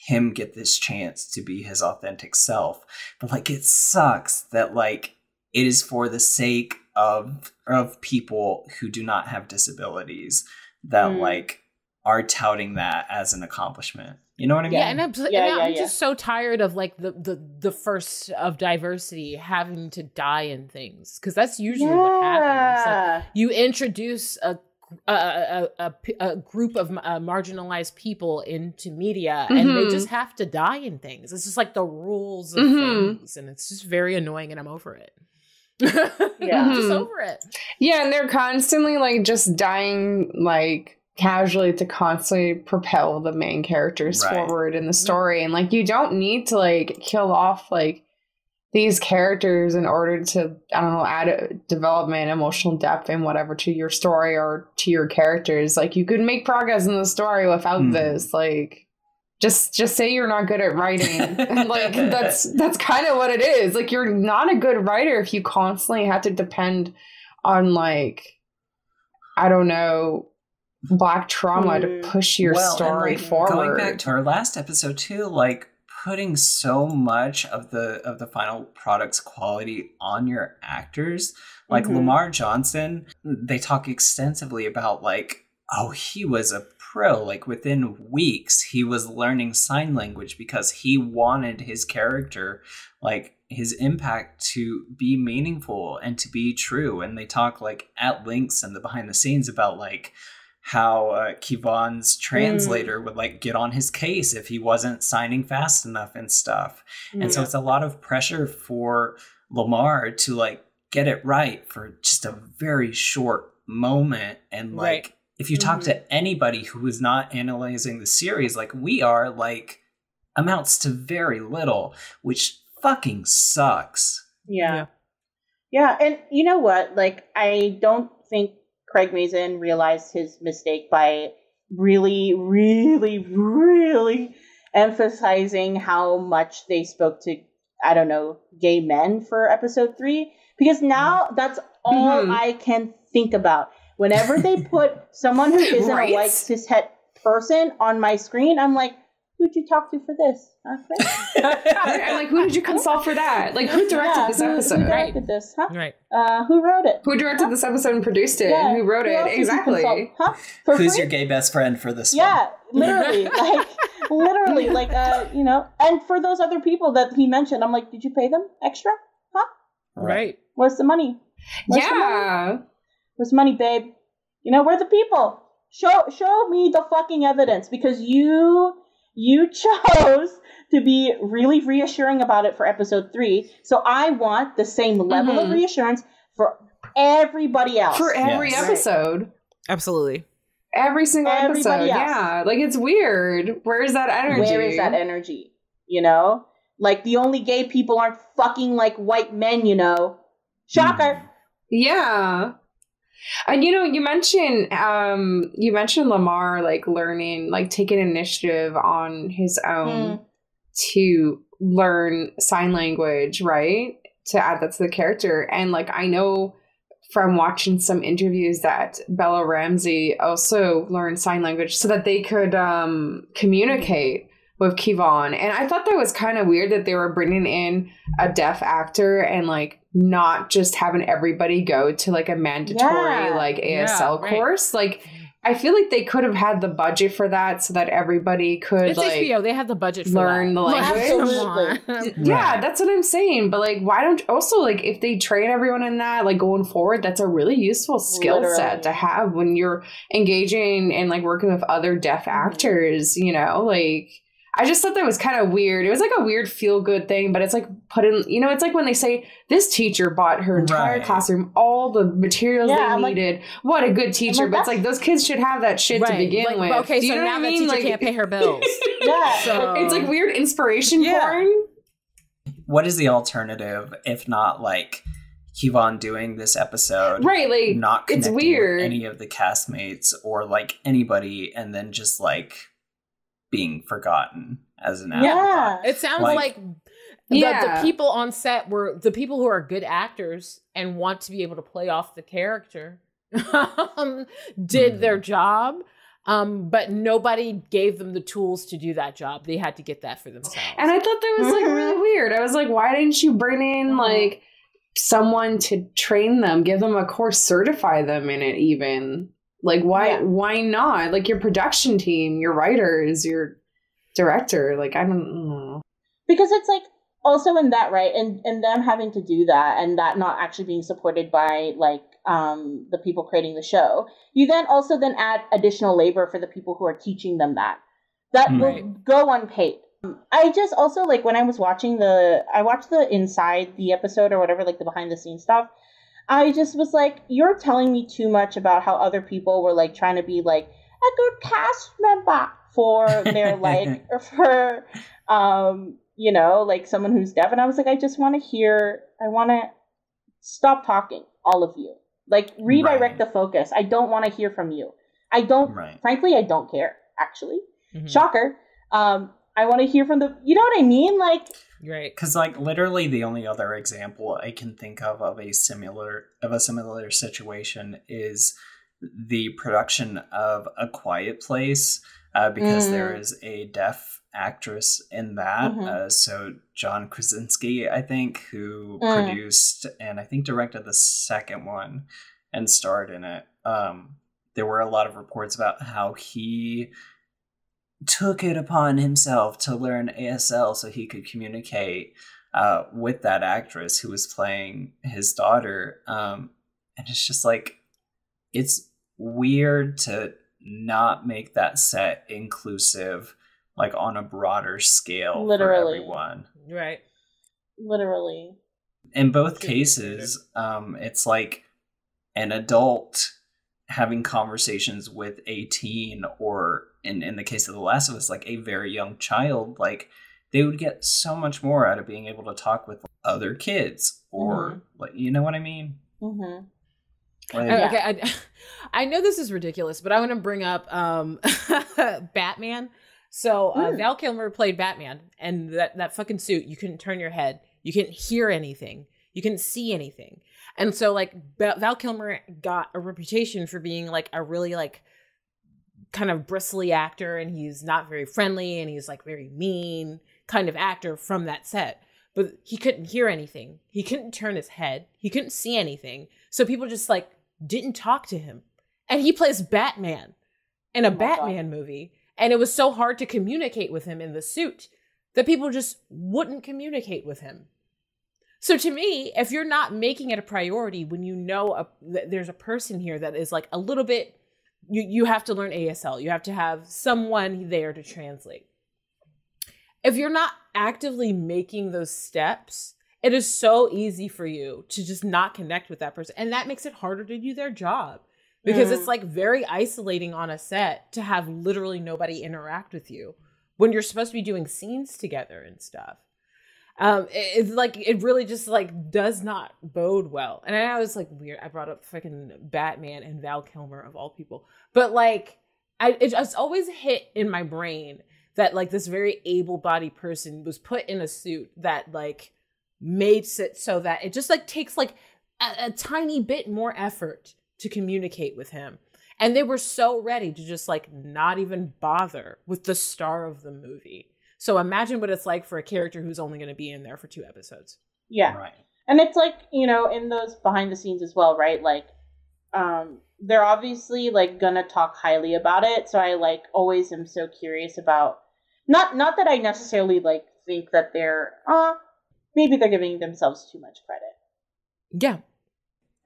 him get this chance to be his authentic self. But, like, it sucks that, like, it is for the sake of people who do not have disabilities that like are touting that as an accomplishment. You know what I mean? Yeah, and I'm just so tired of like the first of diversity having to die in things, because that's usually what happens. Like, you introduce a group of marginalized people into media, and they just have to die in things. It's just like the rules of things, and it's just very annoying, and I'm over it. I'm just over it. Yeah, and they're constantly like just dying like casually to constantly propel the main characters forward in the story. And like, you don't need to like kill off like these characters in order to, I don't know, add a development, emotional depth and whatever to your story or to your characters. Like, you could make progress in the story without this. Like, just say you're not good at writing. And like, that's kind of what it is. Like, you're not a good writer if you constantly have to depend on, like, I don't know, Black trauma to push your story forward. Going back to our last episode too, like, putting so much of the final product's quality on your actors. Like Lamar Johnson, they talk extensively about like, oh, he was a pro. Like, within weeks, he was learning sign language because he wanted his character, like, his impact to be meaningful and to be true. And they talk like at lengths and the behind the scenes about like how Kevon's translator would like get on his case if he wasn't signing fast enough and stuff. And so it's a lot of pressure for Lamar to like get it right for just a very short moment. And like, if you talk to anybody who is not analyzing the series like we are, like, amounts to very little, which fucking sucks. Yeah. And you know what? Like, I don't think Craig Mazin realized his mistake by really, really, really emphasizing how much they spoke to, I don't know, gay men for episode 3. Because now that's all I can think about. Whenever they put someone who isn't a white cishet person on my screen, I'm like, who'd you talk to for this? I'm like, who did you consult for that? Like, who directed this episode? Who directed this? Huh? Right. Who wrote it? Who directed this episode and produced it? And who wrote it? Exactly. Who's your gay best friend for this one? Yeah, literally. You know. And for those other people that he mentioned, I'm like, did you pay them extra? Huh? Right. Where's the money? Where's the money, babe? You know, we're the people. Show me the fucking evidence, because you chose to be really reassuring about it for episode 3. So I want the same level of reassurance for everybody else. For every episode. Right. Absolutely. Every single episode. Yeah. Like, it's weird. Where is that energy? You know? Like, the only gay people aren't fucking like white men, you know? Shocker. Yeah. And you know, you mentioned Lamar like learning, like taking initiative on his own to learn sign language, right? To add that to the character. And like, I know from watching some interviews that Bella Ramsey also learned sign language so that they could communicate with Kevon. And I thought that was kind of weird that they were bringing in a deaf actor and like not just having everybody go to like a mandatory like ASL course. Like, I feel like they could have had the budget for that so that everybody could it's like HBO. They have the budget for learn the language. Yeah, that's what I'm saying. But like, why don't also like if they train everyone in that, like going forward, that's a really useful skill set to have when you're engaging and like working with other deaf actors, you know, like I just thought that was kind of weird. It was like a weird feel-good thing, but it's like, put in, you know, it's like when they say this teacher bought her entire classroom all the materials they needed. What a good teacher. But it's like those kids should have that shit to begin with. Okay, so now the teacher can't pay her bills. So it's like weird inspiration porn. What is the alternative if not like Kevon doing this episode, right? Like, not connecting with any of the castmates or like anybody, and then just like being forgotten as an afterthought. It sounds like the people on set were the people who are good actors and want to be able to play off the character did their job. But nobody gave them the tools to do that job. They had to get that for themselves. And I thought that was like really weird. I was like, why didn't you bring in like someone to train them, give them a course, certify them in it even? Like, why not? Like, your production team, your writers, your director, like, I don't know. Because it's like, also in that, right, and them having to do that, and that not actually being supported by, like, the people creating the show, you then also then add additional labor for the people who are teaching them that will go unpaid. I just also, like, when I was watching I watched the inside the episode or whatever, like the behind the scenes stuff, I just was like, you're telling me too much about how other people were like trying to be like a good cast member for their like, or for, you know, like someone who's deaf. And I was like, I want to stop talking, all of you. Like, redirect the focus. I don't want to hear from you. Frankly, I don't care, actually. Shocker. I want to hear from you know what I mean? Like, right. Because like literally the only other example I can think of a similar situation is the production of A Quiet Place, because there is a deaf actress in that. So John Krasinski, I think, who produced and I think directed the second one and starred in it. There were a lot of reports about how he took it upon himself to learn ASL so he could communicate with that actress who was playing his daughter. And it's just like, it's weird to not make that set inclusive, like on a broader scale for everyone. Right. Literally. In both cases, it's like an adult having conversations with a teen, or in the case of The Last of Us, like a very young child. Like, they would get so much more out of being able to talk with other kids, or like, you know what I mean? Okay, I know this is ridiculous, but I want to bring up Batman. So Val Kilmer played Batman, and that fucking suit, you couldn't turn your head, you couldn't hear anything, you couldn't see anything. And so like Val Kilmer got a reputation for being like a really like kind of bristly actor, and he's not very friendly, and he's like very mean kind of actor from that set. But he couldn't hear anything, he couldn't turn his head, he couldn't see anything. So people just like didn't talk to him. And he plays Batman in a Batman movie. And it was so hard to communicate with him in the suit that people just wouldn't communicate with him. So to me, if you're not making it a priority when you know there's a person here that is like a little bit, you have to learn ASL. You have to have someone there to translate. If you're not actively making those steps, it is so easy for you to just not connect with that person. And that makes it harder to do their job. Because it's like very isolating on a set to have literally nobody interact with you when you're supposed to be doing scenes together and stuff. It's like, it really just like does not bode well. And I know it's like weird. I brought up freaking Batman and Val Kilmer of all people, but like, it just always hit in my brain that like this very able-bodied person was put in a suit that like makes it so that it just like takes like a tiny bit more effort to communicate with him. And they were so ready to just like not even bother with the star of the movie. So imagine what it's like for a character who's only going to be in there for 2 episodes. Yeah. Right. And it's like, you know, in those behind the scenes as well, right? Like, they're obviously like gonna talk highly about it. So I like always am so curious about, not that I necessarily like think that they're, maybe they're giving themselves too much credit. Yeah.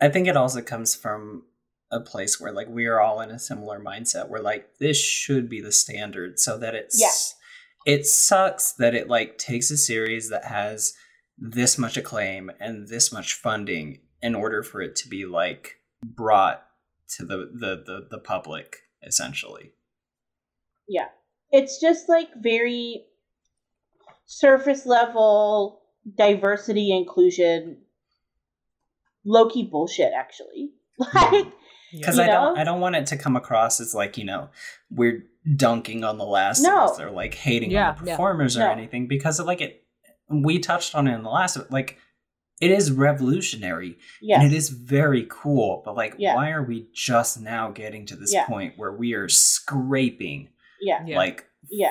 I think it also comes from a place where like we are all in a similar mindset where like this should be the standard, so that it sucks that it like takes a series that has this much acclaim and this much funding in order for it to be like brought to the public, essentially. Yeah. It's just like very surface level diversity, inclusion, low-key bullshit, actually. Like, because I don't want it to come across as like, you know, we're dunking on The Last of Us or like hating on the performers or anything, because of like we touched on it in the last, like, it is revolutionary and it is very cool, but like, why are we just now getting to this point where we are scraping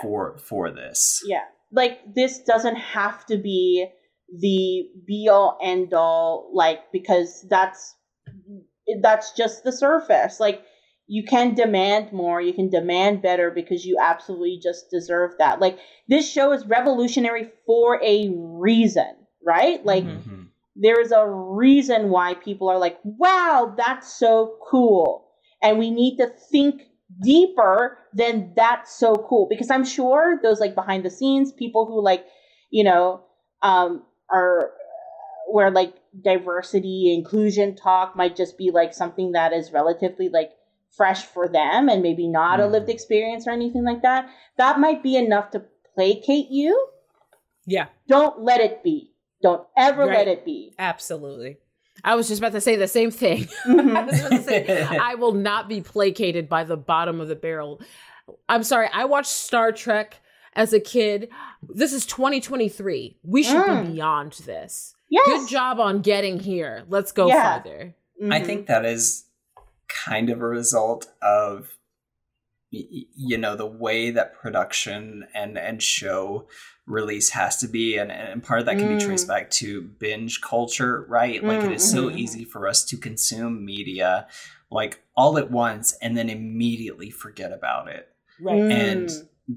for this? Yeah. Like, this doesn't have to be the be all end all, like, because that's just the surface. Like, you can demand more, you can demand better, because you absolutely just deserve that. Like, this show is revolutionary for a reason, right? Like, there is a reason why people are like, wow, that's so cool. And we need to think deeper than that's so cool. Because I'm sure those like behind the scenes people who like, you know, are where like diversity, inclusion talk might just be like something that is relatively like fresh for them and maybe not a lived experience or anything like that. That might be enough to placate you. Yeah. Don't let it be. Don't ever let it be. Absolutely. I was just about to say the same thing. I was about to say, I will not be placated by the bottom of the barrel. I'm sorry. I watched Star Trek as a kid. This is 2023. We should be beyond this. Yes. Good job on getting here. Let's go further. I think that is kind of a result of, you know, the way that production and show release has to be, and part of that can be traced back to binge culture, right? Like, it is so easy for us to consume media like all at once and then immediately forget about it. Right. And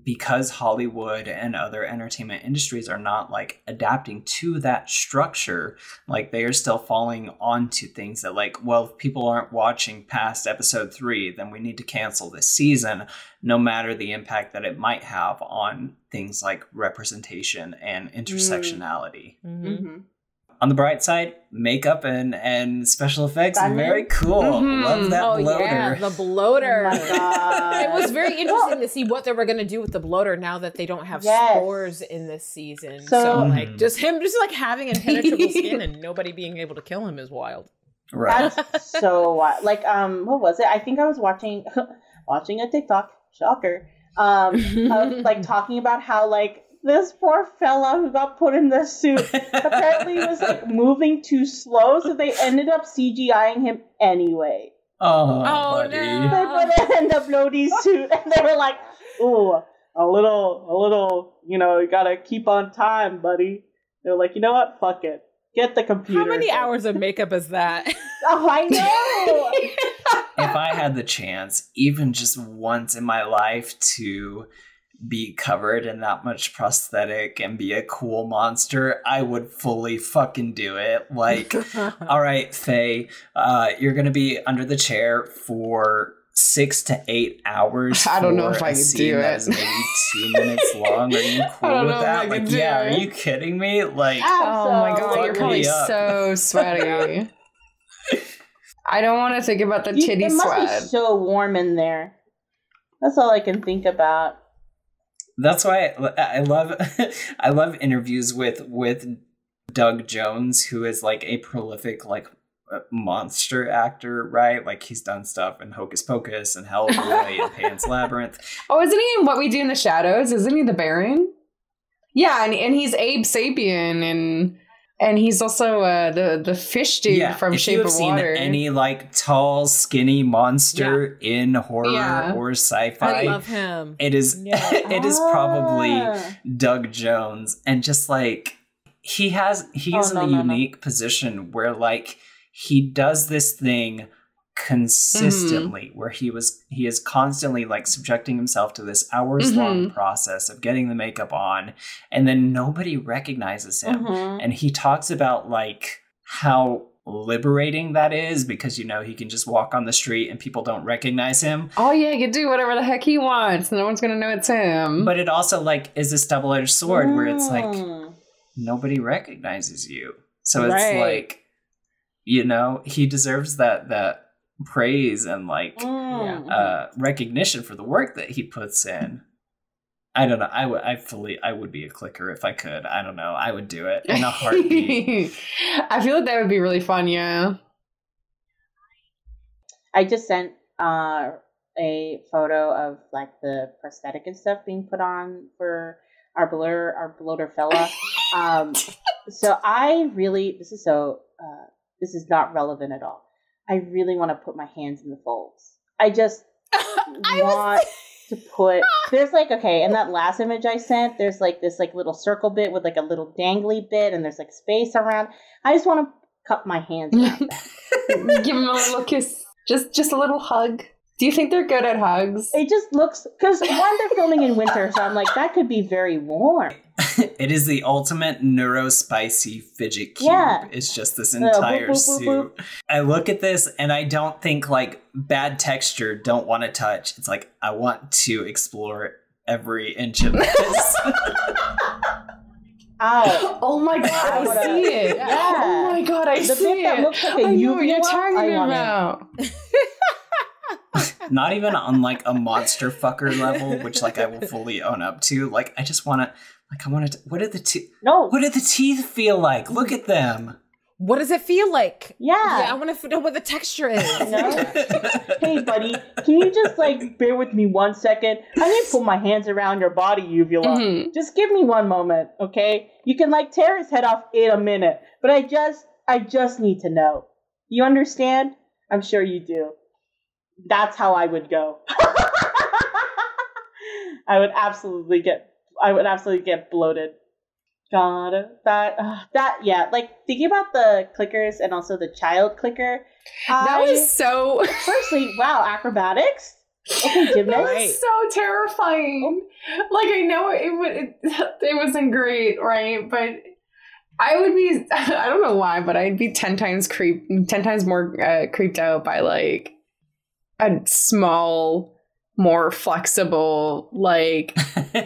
because Hollywood and other entertainment industries are not like adapting to that structure, like they are still falling onto things that like, well, if people aren't watching past episode 3, then we need to cancel this season, no matter the impact that it might have on things like representation and intersectionality. On the bright side, makeup and special effects, very cool. Love that bloater. Yeah, the bloater. It was very interesting to see what they were going to do with the bloater now that they don't have spores in this season. So like, just like having impenetrable skin and nobody being able to kill him is wild. Right. That's so wild. Like, what was it? I think I was watching a TikTok, shocker, of, like talking about how like this poor fella who got put in the suit apparently was like moving too slow, so they ended up CGIing him anyway. Oh buddy. No. They put him in the bloody suit, and they were like, "Ooh, a little, you know, you gotta keep on time, buddy." They're like, "You know what? Fuck it. Get the computer." How many hours of makeup is that? Oh, I know. If I had the chance, even just once in my life, to be covered in that much prosthetic and be a cool monster, I would fully fucking do it. Like, all right, Faye, you're gonna be under the chair for 6 to 8 hours. I don't know if I can do it. That is maybe 2 minutes long. Are you cool with that? Like, yeah, are you kidding me? Like, oh my god, you're probably so sweaty. I don't want to think about the titty sweat. It must be so warm in there. That's all I can think about. That's why I love interviews with Doug Jones, who is like a prolific like monster actor, right? Like he's done stuff in Hocus Pocus and Hellboy and Pan's Labyrinth. Oh, isn't he in What We Do in the Shadows? Isn't he the Baron? Yeah, and he's Abe Sapien and he's also the fish dude from Shape of Water. If you've seen any like tall, skinny monster in horror or sci-fi, I love him. It is it is probably Doug Jones, and just like he's in a unique position where like he does this thing consistently where he is constantly like subjecting himself to this hours long process of getting the makeup on, and then nobody recognizes him. And he talks about like how liberating that is, because you know he can just walk on the street and people don't recognize him. Oh yeah, he can do whatever the heck he wants, no one's gonna know it's him. But it also like is this double-edged sword where it's like, nobody recognizes you. So it's like, you know, he deserves that praise and like recognition for the work that he puts in. I don't know. I would be a clicker if I could. I don't know. I would do it in a heartbeat. I feel like that would be really fun. Yeah. I just sent a photo of like the prosthetic and stuff being put on for our bloater fella. So I really, this is not relevant at all. I really want to put my hands in the folds. I just want to put, there's like, okay, in that last image I sent, there's like this like little circle bit with like a little dangly bit and there's like space around. I just want to cup my hands around that. Give him a little kiss. Just a little hug. Do you think they're good at hugs? It just looks, because one, they're filming in winter, so I'm like, that could be very warm. It is the ultimate neurospicy fidget cube. Yeah. It's just this entire boop, suit. Boop, boop. I look at this and I don't think like bad texture, don't want to touch. It's like, I want to explore every inch of this. Oh my god, I see it. Yeah. Oh my god, I see it. The bit that looks like a uvula, you're talking about. Not even on like a monster fucker level, which like I will fully own up to. Like I just want to, like I want to. What do the teeth feel like? Look at them. What does it feel like? Yeah, I want to know what the texture is. Hey, buddy, can you just like bear with me 1 second? I need to put my hands around your body, uvula. Mm-hmm. Just give me one moment, okay? You can like tear his head off in a minute, but I just need to know. You understand? I'm sure you do. That's how I would go. I would absolutely get bloated. God, yeah. Like thinking about the clickers and also the child clicker. That was so. Firstly, wow, acrobatics. Okay, gymnast. That was so terrifying. Like I know it wasn't great, right? But I would be. I don't know why, but I'd be 10 times more creeped out by like a small, more flexible, like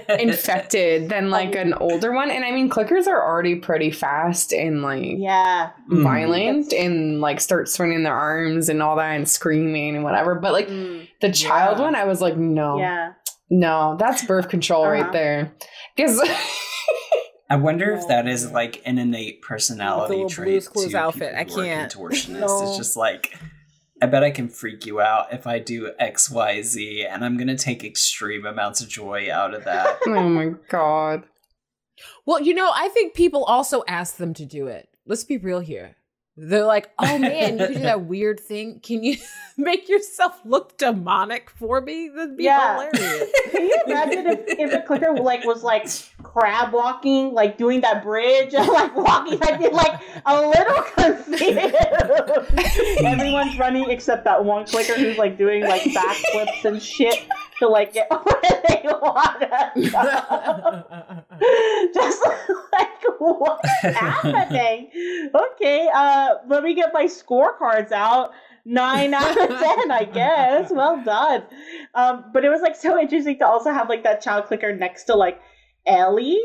infected than like an older one. And I mean, clickers are already pretty fast and like violent and like start swinging their arms and all that and screaming and whatever. But like the child one, I was like, no, that's birth control right there. Because I wonder if that is like an innate personality trait to Clues outfit. I can't. Contortionist. It's just like, I bet I can freak you out if I do X, Y, Z, and I'm going to take extreme amounts of joy out of that. Oh my God. Well, you know, I think people also ask them to do it. Let's be real here. They're like, oh man, you can do that weird thing. Can you make yourself look demonic for me? That'd be hilarious. Can you imagine if a clicker like was like crab walking, like doing that bridge and like walking? I'd be like a little confused. Everyone's running except that one clicker who's like doing like backflips and shit to like get where they want to go. Just like, what's happening? Okay, let me get my scorecards out. 9 out of 10, I guess. Well done. But it was like so interesting to also have like that child clicker next to like Ellie.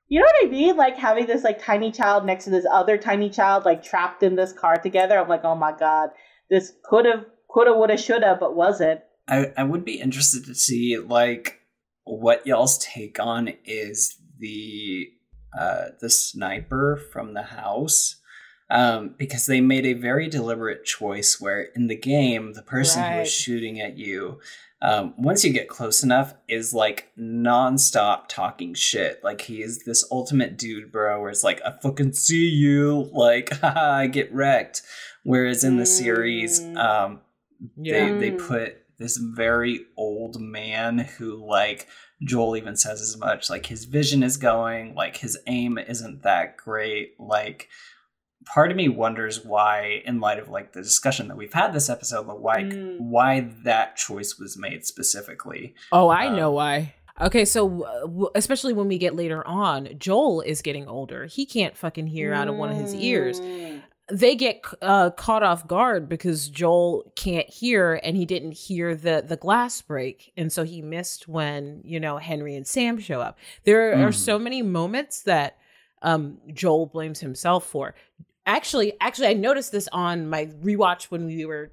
You know what I mean? Like having this like tiny child next to this other tiny child like trapped in this car together. I'm like, oh my God, this coulda, woulda, shoulda, but wasn't. I would be interested to see like what y'all's take on is the sniper from the house. Because they made a very deliberate choice where in the game, the person who is shooting at you, once you get close enough, is like nonstop talking shit. Like he is this ultimate dude, bro, where it's like, I fucking see you, like, haha, I get wrecked. Whereas in the series, they put this very old man who, like, Joel even says as much, like his vision is going, like his aim isn't that great, like. Part of me wonders why, in light of like the discussion that we've had this episode, why that choice was made specifically. Oh, I know why. Okay, so especially when we get later on, Joel is getting older. He can't fucking hear out of one of his ears. They get caught off guard because Joel can't hear, and he didn't hear the glass break, and so he missed when, you know, Henry and Sam show up. There are so many moments that Joel blames himself for. Actually, I noticed this on my rewatch when we were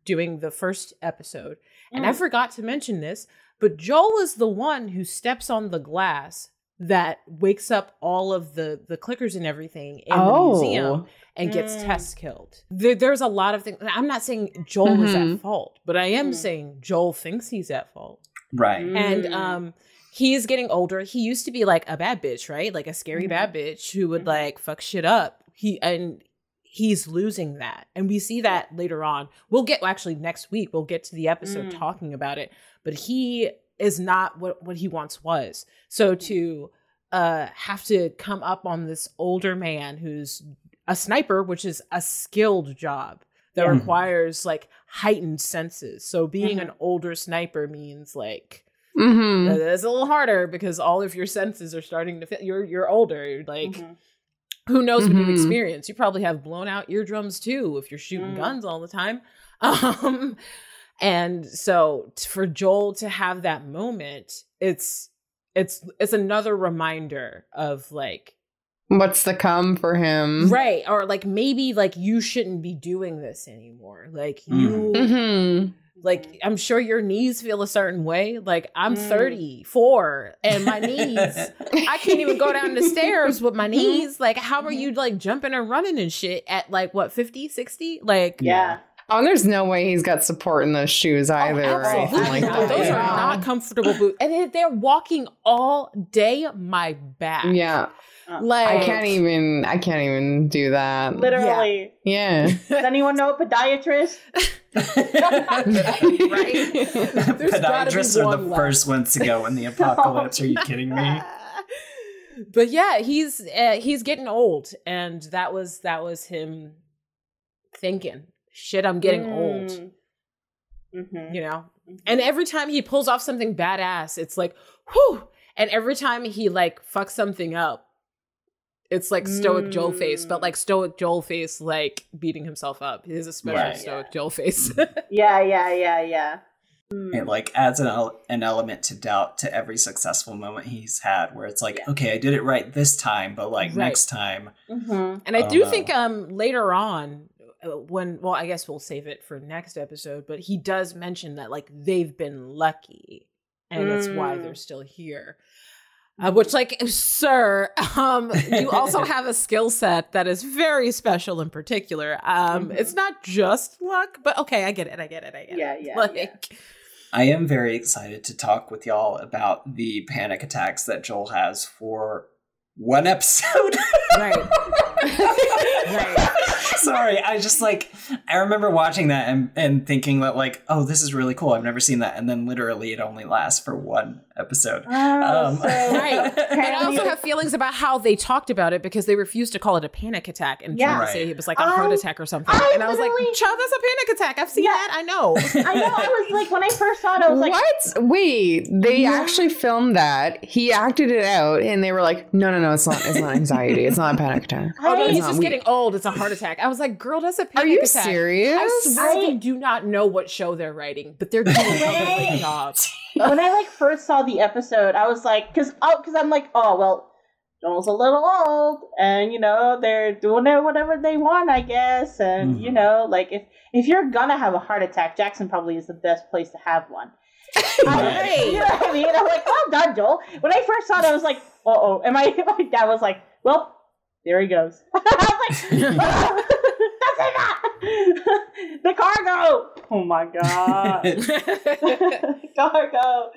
doing the first episode, and I forgot to mention this, but Joel is the one who steps on the glass that wakes up all of the clickers and everything in the museum and gets Tess killed. There's a lot of things. I'm not saying Joel is at fault, but I am saying Joel thinks he's at fault. Right. And he's getting older. He used to be like a bad bitch, right? Like a scary bad bitch who would like fuck shit up. He's losing that. And we see that later on. Actually next week, we'll get to the episode talking about it. But he is not what he once was. So to have to come up on this older man who's a sniper, which is a skilled job that requires like heightened senses. So being an older sniper means like it's a little harder because all of your senses are starting to fit. You're older. Like who knows what you've experienced? You probably have blown out eardrums too if you're shooting guns all the time. And so for Joel to have that moment, it's another reminder of like what's to come for him. Right. Or like maybe like you shouldn't be doing this anymore. Like you like I'm sure your knees feel a certain way. Like I'm 34 and my knees, I can't even go down the stairs with my knees. Like how are you like jumping and running and shit at like what 50, 60? Like Oh, there's no way he's got support in those shoes either or anything like that. Those are not comfortable boots. And they're walking all day my back. Yeah. Like I can't even do that. Literally. Yeah. Does anyone know a podiatrist? Right? Podiatrists are the first ones to go in the apocalypse. Are you kidding me? But yeah, he's getting old, and that was him thinking, shit, I'm getting old. You know? And every time he pulls off something badass, it's like, whew. And every time he like fucks something up, it's like stoic Joel face, but like stoic Joel face, like beating himself up. He has a special stoic Joel face. Yeah. It like adds an element to doubt to every successful moment he's had, where it's like, okay, I did it right this time, but like next time. And I do think later on, I guess we'll save it for next episode, but he does mention that like they've been lucky, and it's why they're still here. Which, like, sir, you also have a skill set that is very special in particular. It's not just luck, but okay, I get it. Yeah. I am very excited to talk with y'all about the panic attacks that Joel has for one episode. Right. Sorry, I remember watching that and thinking that like, oh, this is really cool. I've never seen that. And then literally it only lasts for one episode. Right. And I also have feelings about how they talked about it because they refused to call it a panic attack and tried to say it was like a heart attack or something. And I was like, child, that's a panic attack. I've seen that. I know. I was like, when I first saw it, I was like, what? Wait, they actually filmed that. He acted it out and they were like, no, it's not anxiety. It's not a panic attack. He's just getting old. It's a heart attack. I was like, girl, that's a panic attack. Are you serious? I swear they do not know what show they're writing, but they're doing a great job. When I like first saw the episode, I was like, because I'm like, oh well, Joel's a little old, and you know they're doing whatever they want, I guess, and you know, like if you're gonna have a heart attack, Jackson probably is the best place to have one. You know what I mean? I'm like, well done, Joel. When I first saw it, I was like, and my dad was like, well, there he goes. I was like, that's enough. The cargo. Oh my god. Cargo.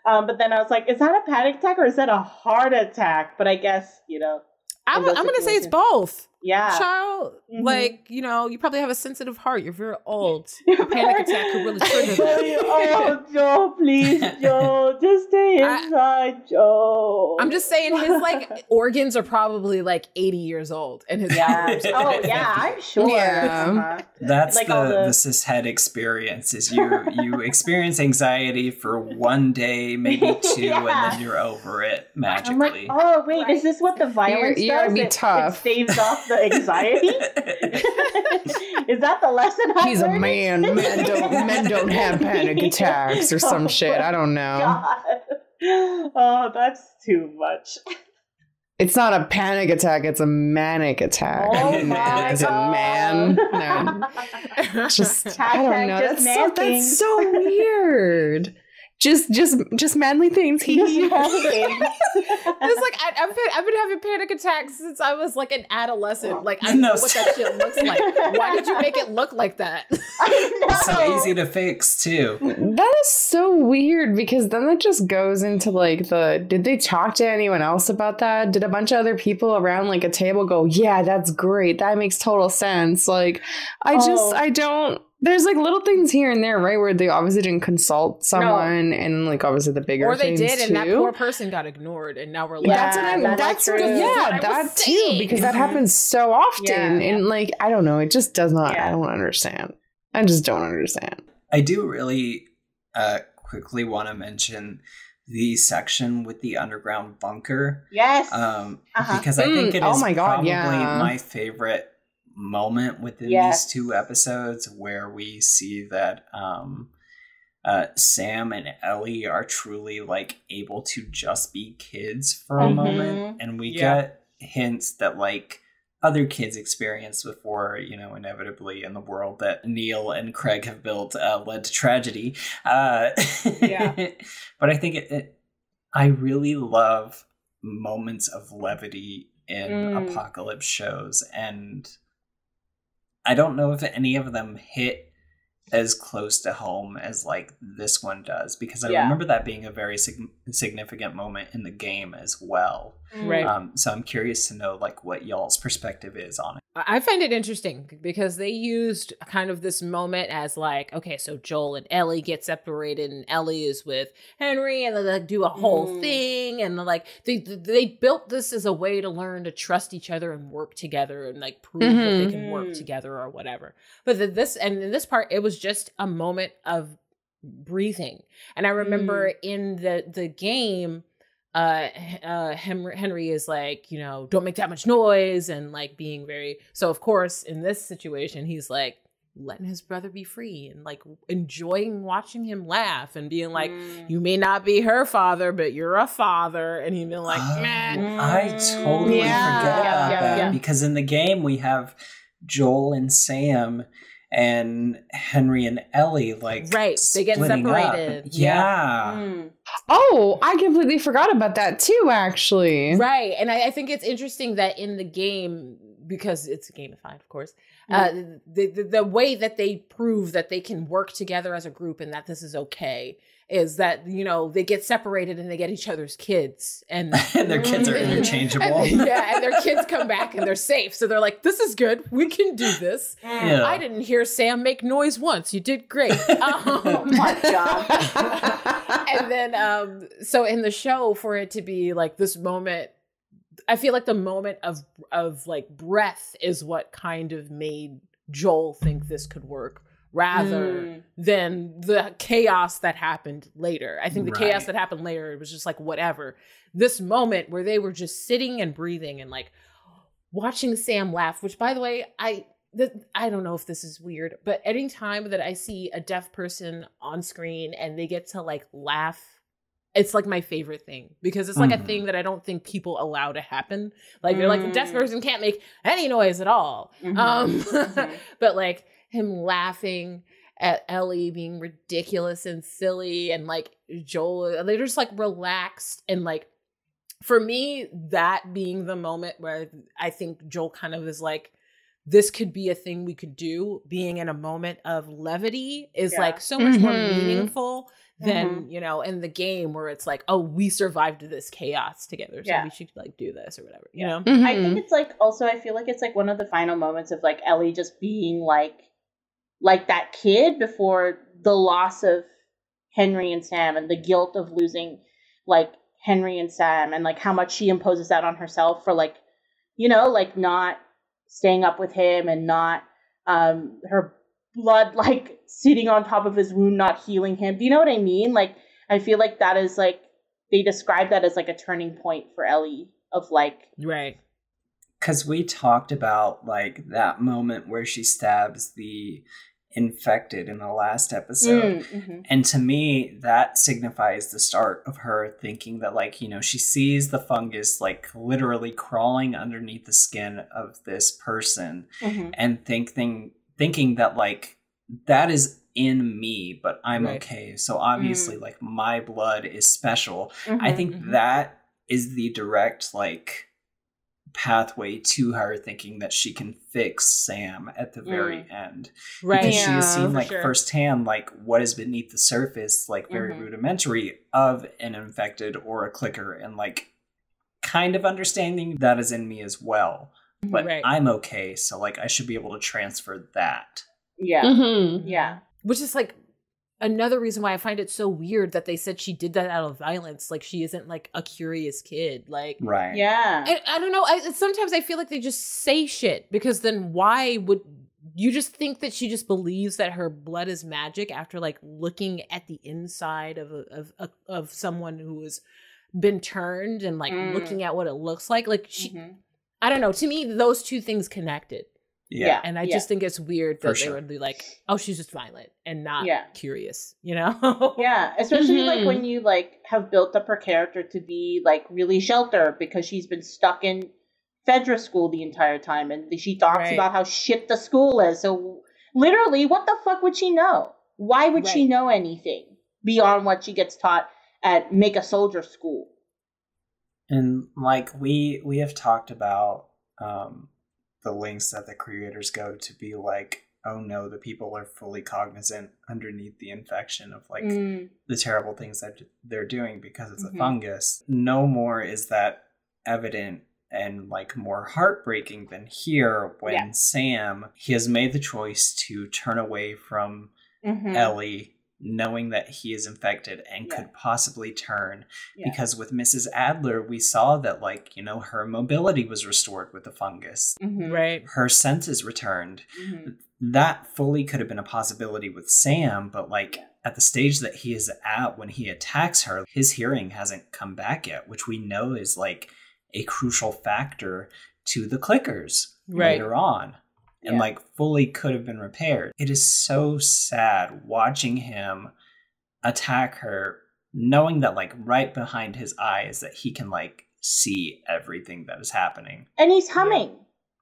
But then I was like, is that a panic attack or is that a heart attack? But I guess, you know. I'm going to say it's both. Yeah. Child, like, you know, you probably have a sensitive heart. You're very old. A panic attack could really trigger that. Oh, Joe, please, Joe. Just stay inside, Joe. I'm just saying his, like, organs are probably, like, 80 years old. And his nerves are I'm sure. Yeah. That's like the cishead experience, is you experience anxiety for one day, maybe two, and then you're over it magically. I'm like, oh, wait, is this what the violence does? You're be tough. It staves off the anxiety? Is that the lesson I He's learned? A man. Men don't have panic attacks or some shit. I don't know. God. Oh, that's too much. It's not a panic attack, it's a manic attack. Oh my Is God. a man? No. Just I don't know. That's so weird. Just manly things. It's like I've been having panic attacks since I was like an adolescent. Like I know what that shit looks like. Why did you make it look like that? It's so easy to fix too. That is so weird because then it just goes into like did they talk to anyone else about that? Did a bunch of other people around like a table go, yeah, that's great. That makes total sense. Like I don't. There's like little things here and there, right, where they obviously didn't consult someone, and like obviously the bigger or they things did, too. and that poor person got ignored, and now we're like, that's that too, because that happens so often, and like I don't know, it just does not. I don't understand. I just don't understand. I do really quickly want to mention the section with the underground bunker. Yes, because I think it is probably my favorite moment within these two episodes where we see that Sam and Ellie are truly like able to just be kids for a moment, and we get hints that like other kids experienced before, you know, inevitably in the world that Neil and Craig have built led to tragedy. But I think I really love moments of levity in apocalypse shows, and I don't know if any of them hit as close to home as like this one does, because I remember that being a very significant moment in the game as well. Right. So I'm curious to know like what y'all's perspective is on it. I find it interesting because they used kind of this moment as like, okay, so Joel and Ellie get separated, and Ellie is with Henry, and they like do a whole thing, and like they built this as a way to learn to trust each other and work together and like prove that they can work together or whatever. But in this part, it was just a moment of breathing, and I remember in the game. Henry is like, you know, don't make that much noise, and like being very, so of course in this situation he's like letting his brother be free and like enjoying watching him laugh and being like, you may not be her father, but you're a father, and he'd been like, man, I totally forget about that because in the game we have Joel and Sam and Henry and Ellie like they get separated. Oh, I completely forgot about that too, actually. Right. And I think it's interesting that in the game, because it's a gamified, of course, the way that they prove that they can work together as a group and that this is okay is that, you know, they get separated and they get each other's kids. And their kids are interchangeable. And their kids come back and they're safe. So they're like, this is good. We can do this. I didn't hear Sam make noise once. You did great. Oh my God. And then, so in the show, for it to be like this moment, I feel like the moment of like breath is what kind of made Joel think this could work, rather than the chaos that happened later. I think the chaos that happened later, it was just like whatever. This moment where they were just sitting and breathing and like watching Sam laugh, which by the way, I don't know if this is weird, but anytime that I see a deaf person on screen and they get to like laugh, it's like my favorite thing, because it's like a thing that I don't think people allow to happen. Like they're like, the deaf person can't make any noise at all. But like him laughing at Ellie being ridiculous and silly, and like Joel, they're just like relaxed. And like, for me, that being the moment where I think Joel kind of is like, this could be a thing we could do, being in a moment of levity is like so much more meaningful than, you know, in the game where it's like, oh, we survived this chaos together, so we should like do this or whatever, you know? I think it's like, also, I feel like it's like one of the final moments of like Ellie just being like that kid before the loss of Henry and Sam and the guilt of losing like Henry and Sam, and like how much she imposes that on herself for like, you know, like not staying up with him, and not her blood like sitting on top of his wound, not healing him. Do you know what I mean? Like, I feel like that is like, they describe that as like a turning point for Ellie of like, because we talked about like that moment where she stabs the infected in the last episode. And to me, that signifies the start of her thinking that, like, you know, she sees the fungus like literally crawling underneath the skin of this person and thinking that like that is in me, but I'm okay. So obviously like my blood is special. I think that is the direct like pathway to her thinking that she can fix Sam at the very end. Right. Because she's seen like firsthand like what is beneath the surface, like very rudimentary of an infected or a clicker, and like kind of understanding that is in me as well. But I'm okay, so like I should be able to transfer that. Yeah. Yeah. Which is like another reason why I find it so weird that they said she did that out of violence. Like, she isn't like a curious kid. Like, right. Yeah. I don't know. Sometimes I feel like they just say shit, because then why would you just think that she just believes that her blood is magic after like looking at the inside of someone who has been turned and like looking at what it looks like? Like, she, I don't know. To me, those two things connected. Yeah. And I just think it's weird that they would be like, oh, she's just violent and not curious, you know? Yeah. Especially like when you like have built up her character to be like really sheltered because she's been stuck in Fedra school the entire time, and she talks about how shit the school is. So literally, what the fuck would she know? Why would she know anything beyond what she gets taught at Make a Soldier school? And like we have talked about the links that the creators go to be like, oh no, the people are fully cognizant underneath the infection of like the terrible things that they're doing because it's a fungus. No more is that evident and like more heartbreaking than here when Sam, he has made the choice to turn away from Ellie, knowing that he is infected and could possibly turn, because with Mrs. Adler we saw that like, you know, her mobility was restored with the fungus, right, her senses returned. That fully could have been a possibility with Sam, but like at the stage that he is at when he attacks her, his hearing hasn't come back yet, which we know is like a crucial factor to the clickers later on. And like fully could have been repaired. It is so sad watching him attack her, knowing that like right behind his eyes that he can like see everything that is happening. And he's humming.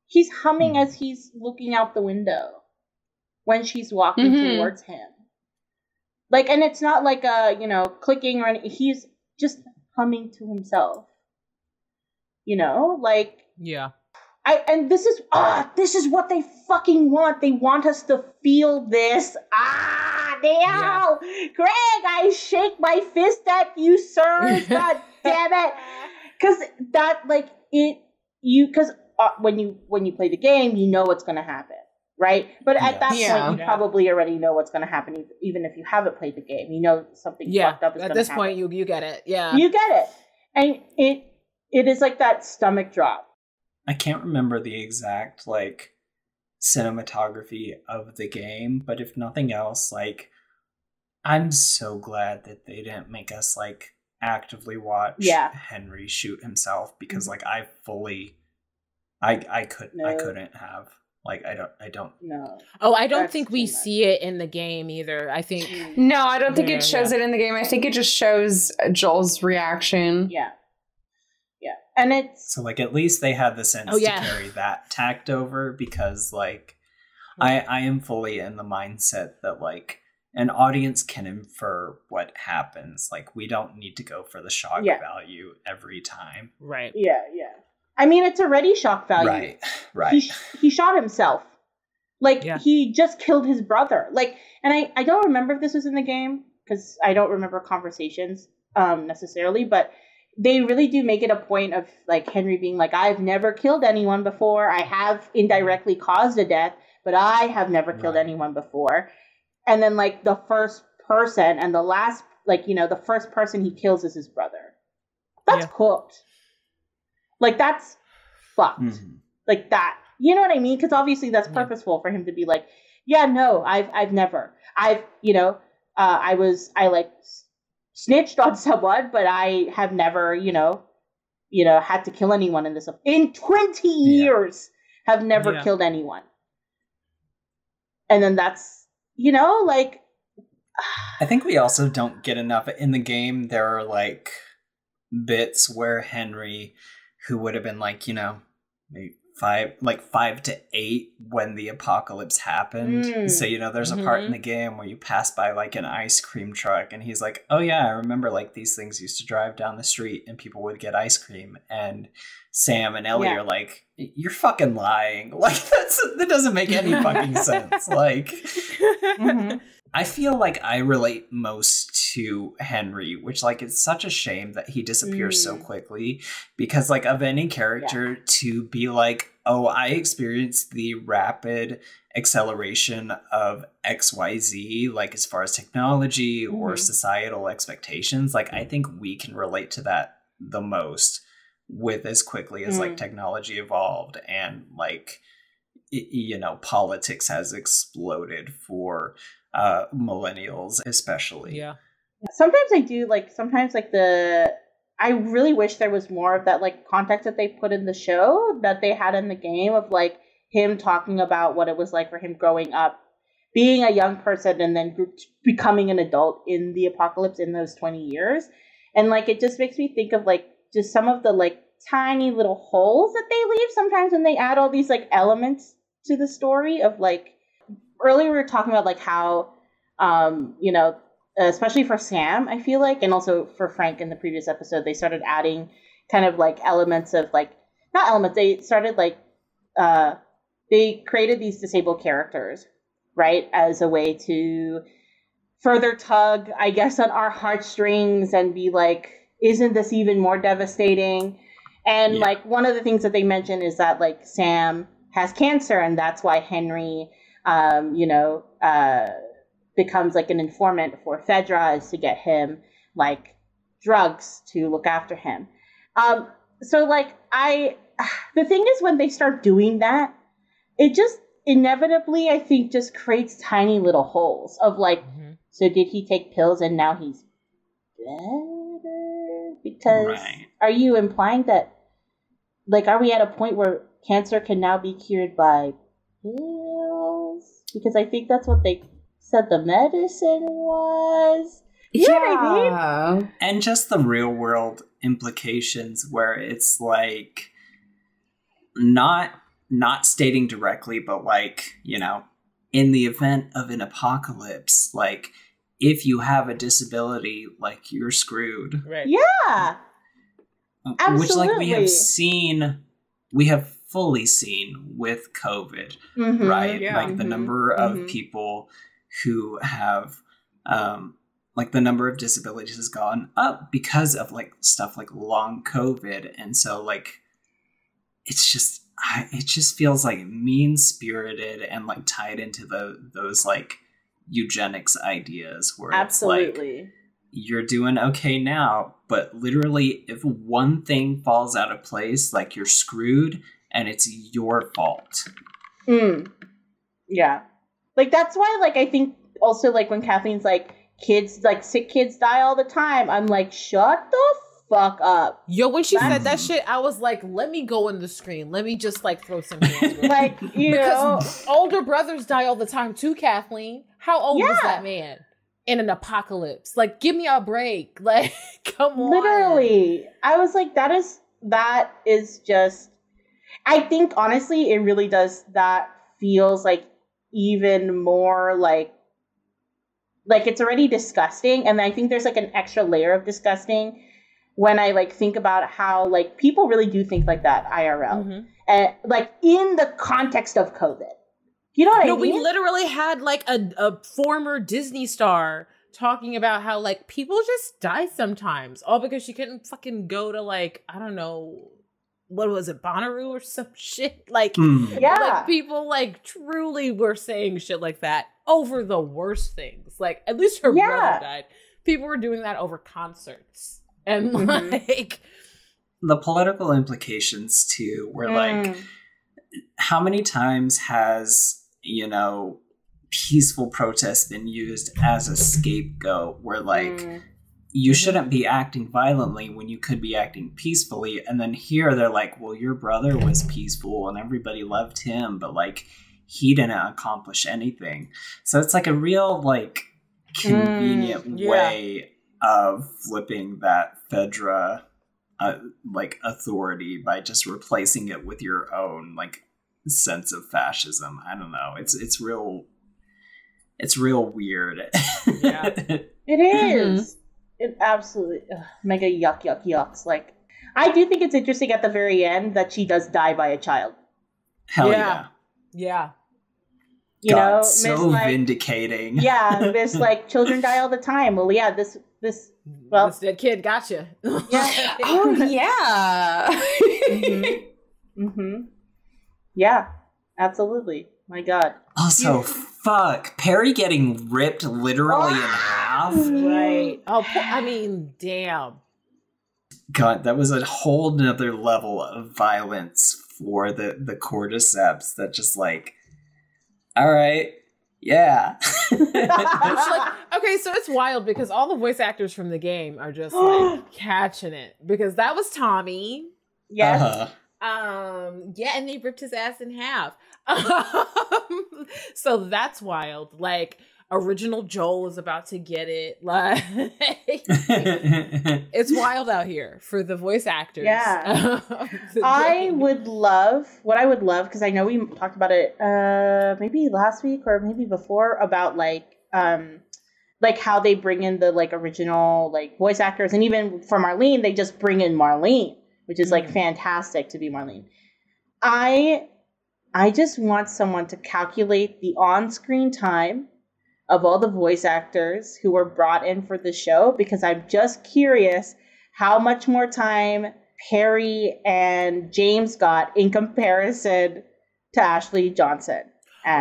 He's humming as he's looking out the window when she's walking towards him. Like, and it's not like a, you know, clicking or anything. He's just humming to himself. You know, like, and this is what they fucking want. They want us to feel this. Greg, I shake my fist at you, sir. God damn it. Because that, like, because when you play the game, you know what's going to happen, right? But at that point, you probably already know what's going to happen, even if you haven't played the game. You know something fucked up is going to happen. At this point, you get it. Yeah. You get it. And it is like that stomach drop. I can't remember the exact like cinematography of the game, but if nothing else, like I'm so glad that they didn't make us like actively watch Henry shoot himself, because like I couldn't have. Like I don't know. Oh, I don't think we see it in the game either. I think no, I don't think it shows it in the game. I think it just shows Joel's reaction. Yeah. Yeah. And it's so like at least they had the sense to carry that tact over, because like I am fully in the mindset that like an audience can infer what happens. Like we don't need to go for the shock value every time. Right. Yeah, yeah. I mean, it's already shock value. Right. He shot himself. Like he just killed his brother. Like, and I don't remember if this was in the game, because I don't remember conversations necessarily, but they really do make it a point of like Henry being like, I've never killed anyone before. I have indirectly caused a death, but I have never killed anyone before. And then like the first person and the last, like, you know, the first person he kills is his brother. That's cooked. Like that's fucked. Like that. You know what I mean? Because obviously that's purposeful for him to be like, yeah, no, I've never, you know, I like snitched on someone, but I have never, you know, had to kill anyone in this. In 20 years, have never killed anyone. And then that's you know, like I think we also don't get enough in the game. There are like bits where Henry, who would have been like, you know, maybe 5 to 8 when the apocalypse happened. So, you know, there's a part in the game where you pass by like an ice cream truck and he's like, oh yeah, I remember like these things used to drive down the street and people would get ice cream. And Sam and Ellie are like, you're fucking lying. Like that doesn't make any fucking sense. Like, I feel like I relate most to Henry, which like it's such a shame that he disappears so quickly, because like of any character to be like, oh, I experienced the rapid acceleration of XYZ, like as far as technology or societal expectations, like I think we can relate to that the most with as quickly as like technology evolved and like, you know, politics has exploded for millennials especially. Sometimes I do like I really wish there was more of that like context that they put in the show that they had in the game of like him talking about what it was like for him growing up, being a young person and then becoming an adult in the apocalypse in those 20 years. And like it just makes me think of like just some of the like tiny little holes that they leave sometimes when they add all these like elements to the story of like, earlier we were talking about like how, you know, especially for Sam, I feel like, and also for Frank in the previous episode, they started adding kind of like elements of like, not elements, they started like, they created these disabled characters, right? As a way to further tug, I guess, on our heartstrings and be like, isn't this even more devastating? And like one of the things that they mention is that like Sam has cancer and that's why Henry you know, becomes like an informant for Fedra is to get him like drugs to look after him. So like the thing is when they start doing that, it just inevitably, I think, just creates tiny little holes of like, so did he take pills and now he's better? Because are you implying that, like, are we at a point where cancer can now be cured by pills? Because I think that's what they said the medicine was. You know what I mean? And just the real world implications where it's like not stating directly, but like, you know, in the event of an apocalypse, like if you have a disability, like you're screwed. Right. Yeah. Absolutely. Which like we have fully seen with COVID, right? Yeah. Like the number of people who have, like the number of disabilities has gone up because of like stuff like long COVID. And so like, it just feels like mean-spirited and like tied into those like eugenics ideas where it's like, you're doing okay now, but literally if one thing falls out of place, like you're screwed and it's your fault. Yeah. Like that's why like I think also like when Kathleen's like kids, like sick kids die all the time, I'm like, shut the fuck up. Yo, when she said that shit, I was like, let me go in the screen. Let me just like throw some hands. Like, you because older brothers die all the time too, Kathleen. How old was that man in an apocalypse? Like, give me a break. Like, come on. Literally. I was like, that is just, I think honestly, it really does, that feels like even more like it's already disgusting. And I think there's like an extra layer of disgusting when I like think about how like people really do think like that IRL, like in the context of COVID. You know what I mean? We literally had like a former Disney star talking about how like people just die sometimes, all because she couldn't fucking go to like, I don't know, what was it, Bonnaroo or some shit? Like, like people like truly were saying shit like that over the worst things. Like at least her brother died. People were doing that over concerts. And like the political implications too were like, how many times has, you know, peaceful protest been used as a scapegoat where like you shouldn't be acting violently when you could be acting peacefully. And then here they're like, well, your brother was peaceful and everybody loved him, but like he didn't accomplish anything. So it's like a real like convenient way of flipping that Fedra like authority by just replacing it with your own like sense of fascism. I don't know. It's real weird. Yeah. It is. It absolutely mega yucks. Like, I do think it's interesting at the very end that she does die by a child. Hell yeah. Yeah. You know, so like, vindicating. Yeah, Miss like children die all the time. Well, yeah, this this dead kid gotcha. Yeah. Oh yeah. Yeah, absolutely. My God. Also, fuck, Perry getting ripped literally in half. Right. Oh, I mean, damn. God, that was a whole nother level of violence for the cordyceps that just like, all right, yeah. Like, okay, so it's wild because all the voice actors from the game are just like catching it because that was Tommy. Yes. Yeah, and they ripped his ass in half. So that's wild. Like, original Joel is about to get it. Like, it's wild out here for the voice actors. Yeah. I would love, because I know we talked about it maybe last week or maybe before about like how they bring in the like original like voice actors, and even for Marlene, they just bring in Marlene, which is like fantastic to be Marlene. I just want someone to calculate the on-screen time of all the voice actors who were brought in for the show, because I'm just curious how much more time Perry and James got in comparison to Ashley Johnson.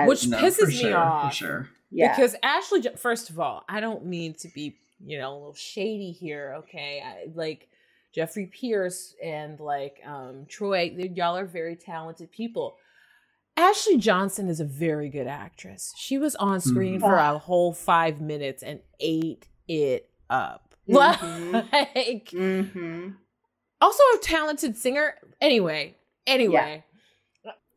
Which pisses me off. For sure. Yeah. Because Ashley, first of all, I don't mean to be, a little shady here, okay? Like, Jeffrey Pierce and like Troy, y'all are very talented people. Ashley Johnson is a very good actress. She was on screen for a whole 5 minutes and ate it up. Also a talented singer. Anyway. Yeah.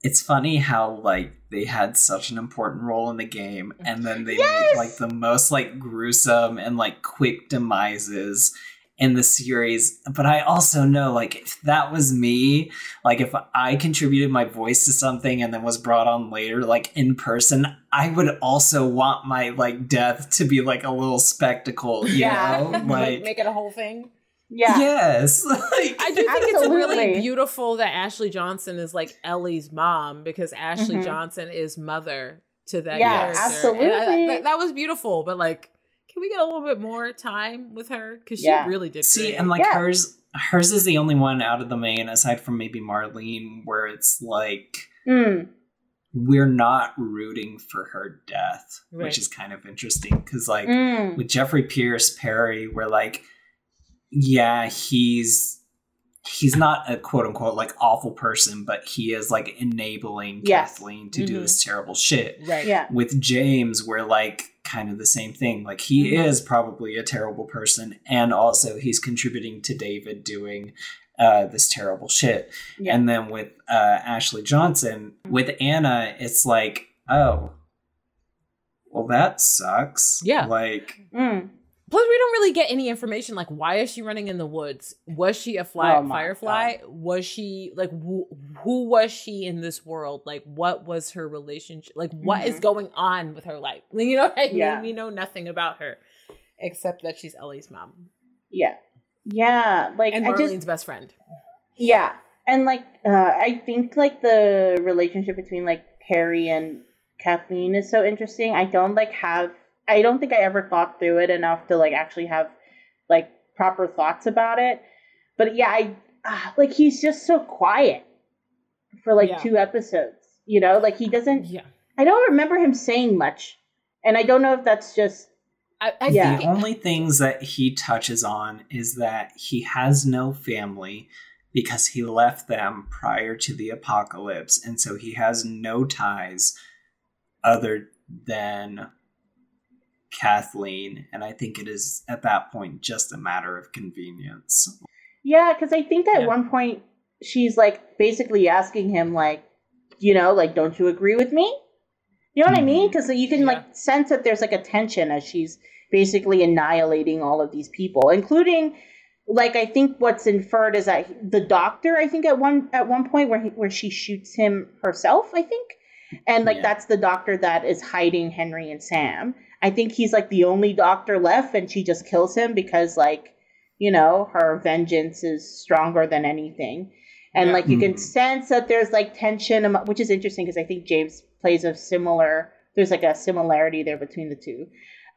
It's funny how like they had such an important role in the game, and then they made like the most like gruesome and like quick demises in the series. But I also know, like, if that was me, like if I contributed my voice to something and then was brought on later, like in person, I would also want my like death to be like a little spectacle, you know? Like make it a whole thing. Yeah. Yes. Like, I do think it's really beautiful that Ashley Johnson is like Ellie's mom, because Ashley Johnson is mother to that character. Absolutely. And that was beautiful, but like, can we get a little bit more time with her? Because she really did. See, and like hers is the only one out of the main, aside from maybe Marlene, where it's like we're not rooting for her death, which is kind of interesting. Because like with Jeffrey Pierce Perry, we're like, yeah, he's not a quote unquote like awful person, but he is like enabling Kathleen to do this terrible shit. Right. Yeah. With James, we're like kind of the same thing. Like he is probably a terrible person, and also he's contributing to David doing this terrible shit. Yeah. And then with Ashley Johnson, with Anna, it's like, oh, well, that sucks. Yeah. Like. Plus, we don't really get any information. Like, why is she running in the woods? Was she a firefly? God. Was she, like, who was she in this world? Like, what was her relationship? Like, what is going on with her life? You know what I mean? Yeah. We know nothing about her, except that she's Ellie's mom. Yeah. Yeah. Like, and Marlene's best friend. Yeah. And, like, I think, like, the relationship between, like, Perry and Kathleen is so interesting. I don't think I ever thought through it enough to like actually have like proper thoughts about it. But yeah, like he's just so quiet for like 2 episodes, you know, like he doesn't, I don't remember him saying much. And I don't know if that's just, the only things that he touches on is that he has no family because he left them prior to the apocalypse. And so he has no ties other than Kathleen, and I think it is at that point just a matter of convenience. Yeah, because I think at one point she's like basically asking him like, you know, like, don't you agree with me? You know what I mean? Because you can like sense that there's like a tension as she's basically annihilating all of these people, including like I think what's inferred is that the doctor, I think at one point where she shoots him herself, I think, and like that's the doctor that is hiding Henry and Sam. I think he's like the only doctor left, and she just kills him because like, you know, her vengeance is stronger than anything. And like you can sense that there's like tension, which is interesting because I think James plays there's like a similarity there between the two.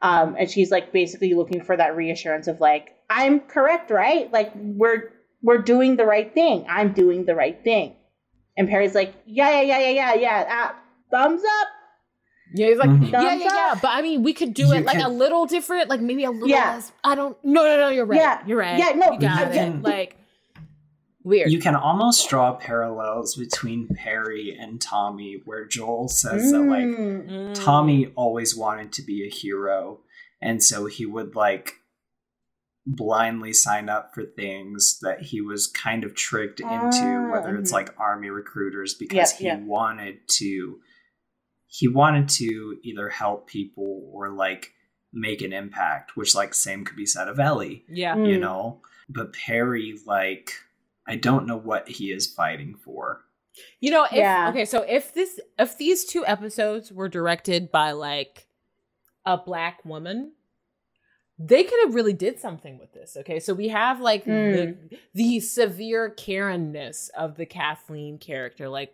And she's like basically looking for that reassurance of like, I'm correct, right? Like we're doing the right thing. I'm doing the right thing. And Perry's like, yeah. Thumbs up. Yeah, he's like, yeah. But I mean, we could do it like a little different, like maybe a little less. No, you're right. Yeah. You're right. Yeah, no, you got it. Like, weird. You can almost draw parallels between Perry and Tommy, where Joel says that like Tommy always wanted to be a hero, and so he would like blindly sign up for things that he was kind of tricked into, whether it's like army recruiters, because he wanted to either help people or like make an impact, which like same could be said of Ellie. Yeah. You know? But Perry, like, I don't know what he is fighting for. You know, if these two episodes were directed by like a Black woman, they could have really did something with this. Okay, so we have like the severe Karen-ness of the Kathleen character, like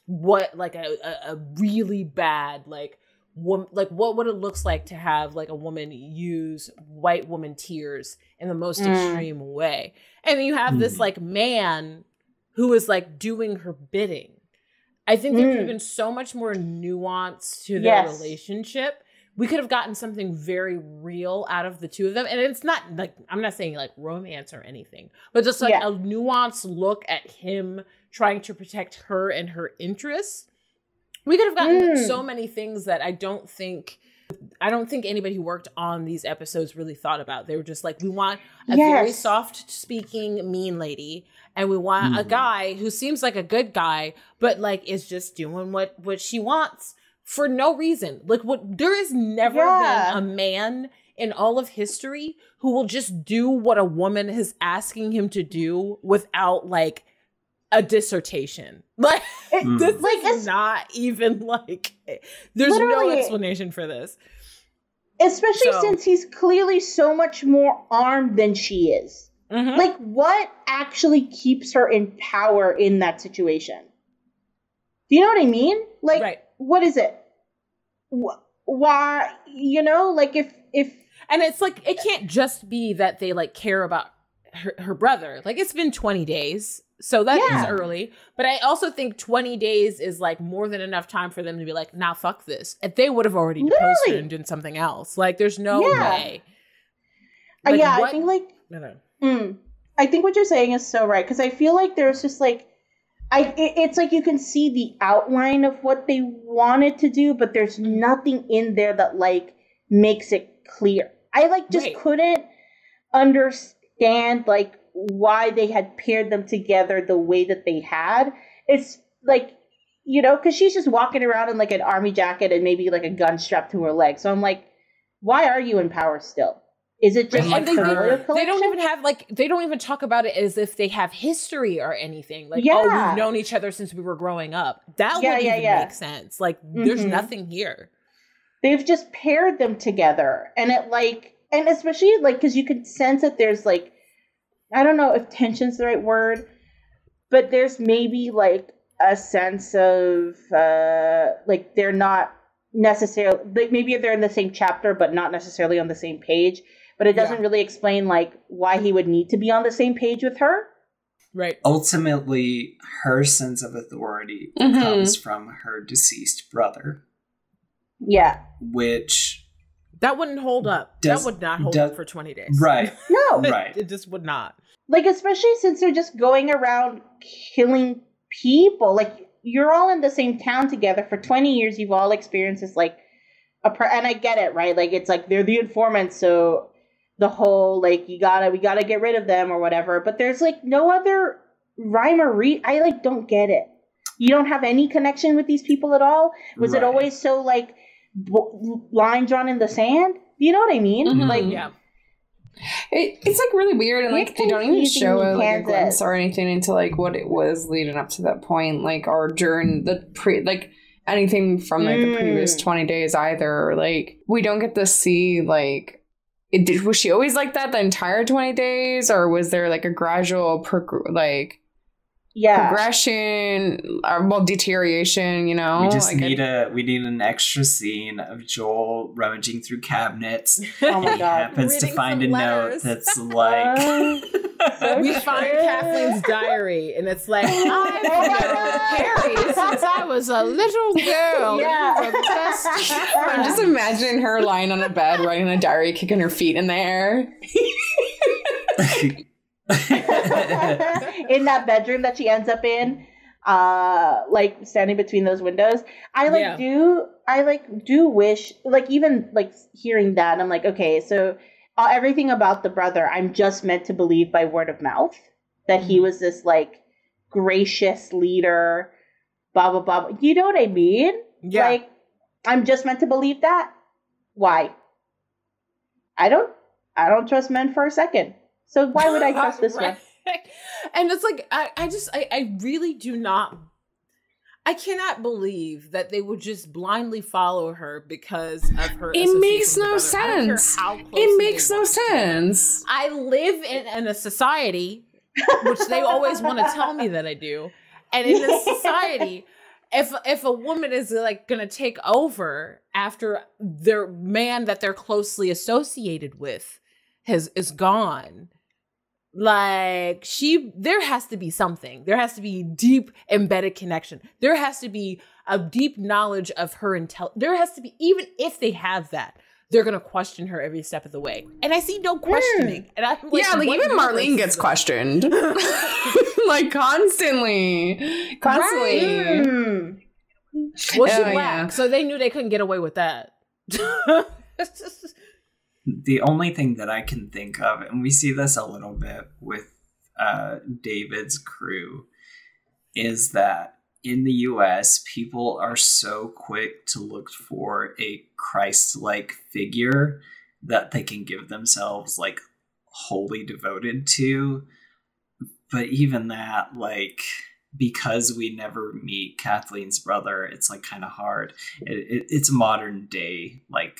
what like a really bad like what it looks like to have like a woman use white woman tears in the most extreme way, and then you have this like man who is like doing her bidding. I think there could have been so much more nuance to their relationship. We could have gotten something very real out of the two of them. And it's not like, I'm not saying like romance or anything, but just like a nuanced look at him trying to protect her and her interests. We could have gotten so many things that I don't think anybody who worked on these episodes really thought about. They were just like, we want a very soft speaking mean lady, and we want a guy who seems like a good guy, but like is just doing what she wants. For no reason. Like there has never been a man in all of history who will just do what a woman is asking him to do without like a dissertation. Like this is not even like there's no explanation for this. Especially since he's clearly so much more armed than she is. Like what actually keeps her in power in that situation? Do you know what I mean? Like what is it? Why, you know, like if and it's like it can't just be that they like care about her brother. Like it's been 20 days, so that is early, but I also think 20 days is like more than enough time for them to be like, nah, fuck this. If they would have already deposed her and done something else, like there's no way. Like, I think like I think what you're saying is so right, because I feel like there's just like it's like you can see the outline of what they wanted to do, but there's nothing in there that like makes it clear. I like just couldn't understand like why they had paired them together the way that they had. It's like, you know, because she's just walking around in like an army jacket and maybe like a gun strapped to her leg. So I'm like, why are you in power still? Is it just like they don't even have like they don't even talk about it as if they have history or anything. Like, oh, we've known each other since we were growing up. That wouldn't even make sense. Like there's nothing here. They've just paired them together, and it like, and especially like because you can sense that there's like, I don't know if tension's the right word, but there's maybe like a sense of like they're not necessarily like maybe they're in the same chapter but not necessarily on the same page. But it doesn't really explain, like, why he would need to be on the same page with her. Right. Ultimately, her sense of authority comes from her deceased brother. Yeah. Which... That wouldn't hold up. That would not hold up for 20 days. Right. No. Right. It just would not. Like, especially since they're just going around killing people. Like, you're all in the same town together. For 20 years, you've all experienced this, like, and I get it, right? Like, it's like, they're the informants, so... the whole like we gotta get rid of them or whatever, but there's like no other rhyme or I like don't get it. You don't have any connection with these people at all? Was it always so like line drawn in the sand? You know what I mean? Mm-hmm. Like, yeah. It's like really weird, and like they don't even show like a glimpse or anything into like what it was leading up to that point, like or during the anything from like the previous 20 days either. Like we don't get to see like was she always like that the entire 20 days, or was there like a gradual progression or deterioration, you know? We just need an extra scene of Joel rummaging through cabinets. Oh my god. He happens to find a note that's like we find Kathleen's diary and it's like, I've known Harry since I was a little girl. Yeah. I'm just imagining her lying on a bed writing a diary, kicking her feet in the air. In that bedroom that she ends up in, like standing between those windows. I do wish, like, even like hearing that, I'm like, okay, so everything about the brother I'm just meant to believe by word of mouth, that he was this like gracious leader, blah blah blah. You know what I mean? Yeah. Like, I'm just meant to believe that. Why? I don't trust men for a second. So why would I trust this one? And it's like, I really do not, I cannot believe that they would just blindly follow her because of her. It makes no sense. It makes no sense. I live in a society, which they always want to tell me that I do. And in this society, if a woman is like going to take over after their man that they're closely associated with is gone, like there has to be something. There has to be deep embedded connection. There has to be a deep knowledge of her there has to be, even if they have that, they're going to question her every step of the way. And I see no questioning. And I'm like, yeah, like even Marlene gets questioned. Like constantly. Well, she's black, so they knew they couldn't get away with that. It's just... The only thing that I can think of, and we see this a little bit with David's crew, is that in the US, people are so quick to look for a Christ-like figure that they can give themselves like wholly devoted to. But even that, like, because we never meet Kathleen's brother, it's like kind of hard. It's modern day, like,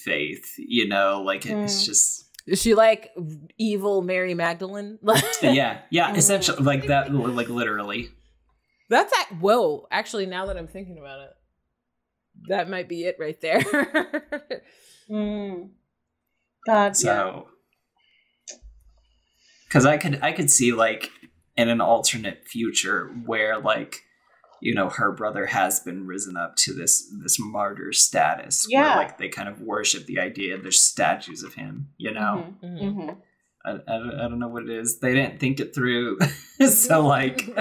faith, you know, like it's just, is she like evil Mary Magdalene? yeah essentially, like that, like literally. That's whoa, actually, now that I'm thinking about it, that might be it right there. God, so because I could see like in an alternate future where, like, you know, her brother has been risen up to this martyr status, where like they kind of worship the idea. There's statues of him, you know. I don't know what it is. They didn't think it through, so like,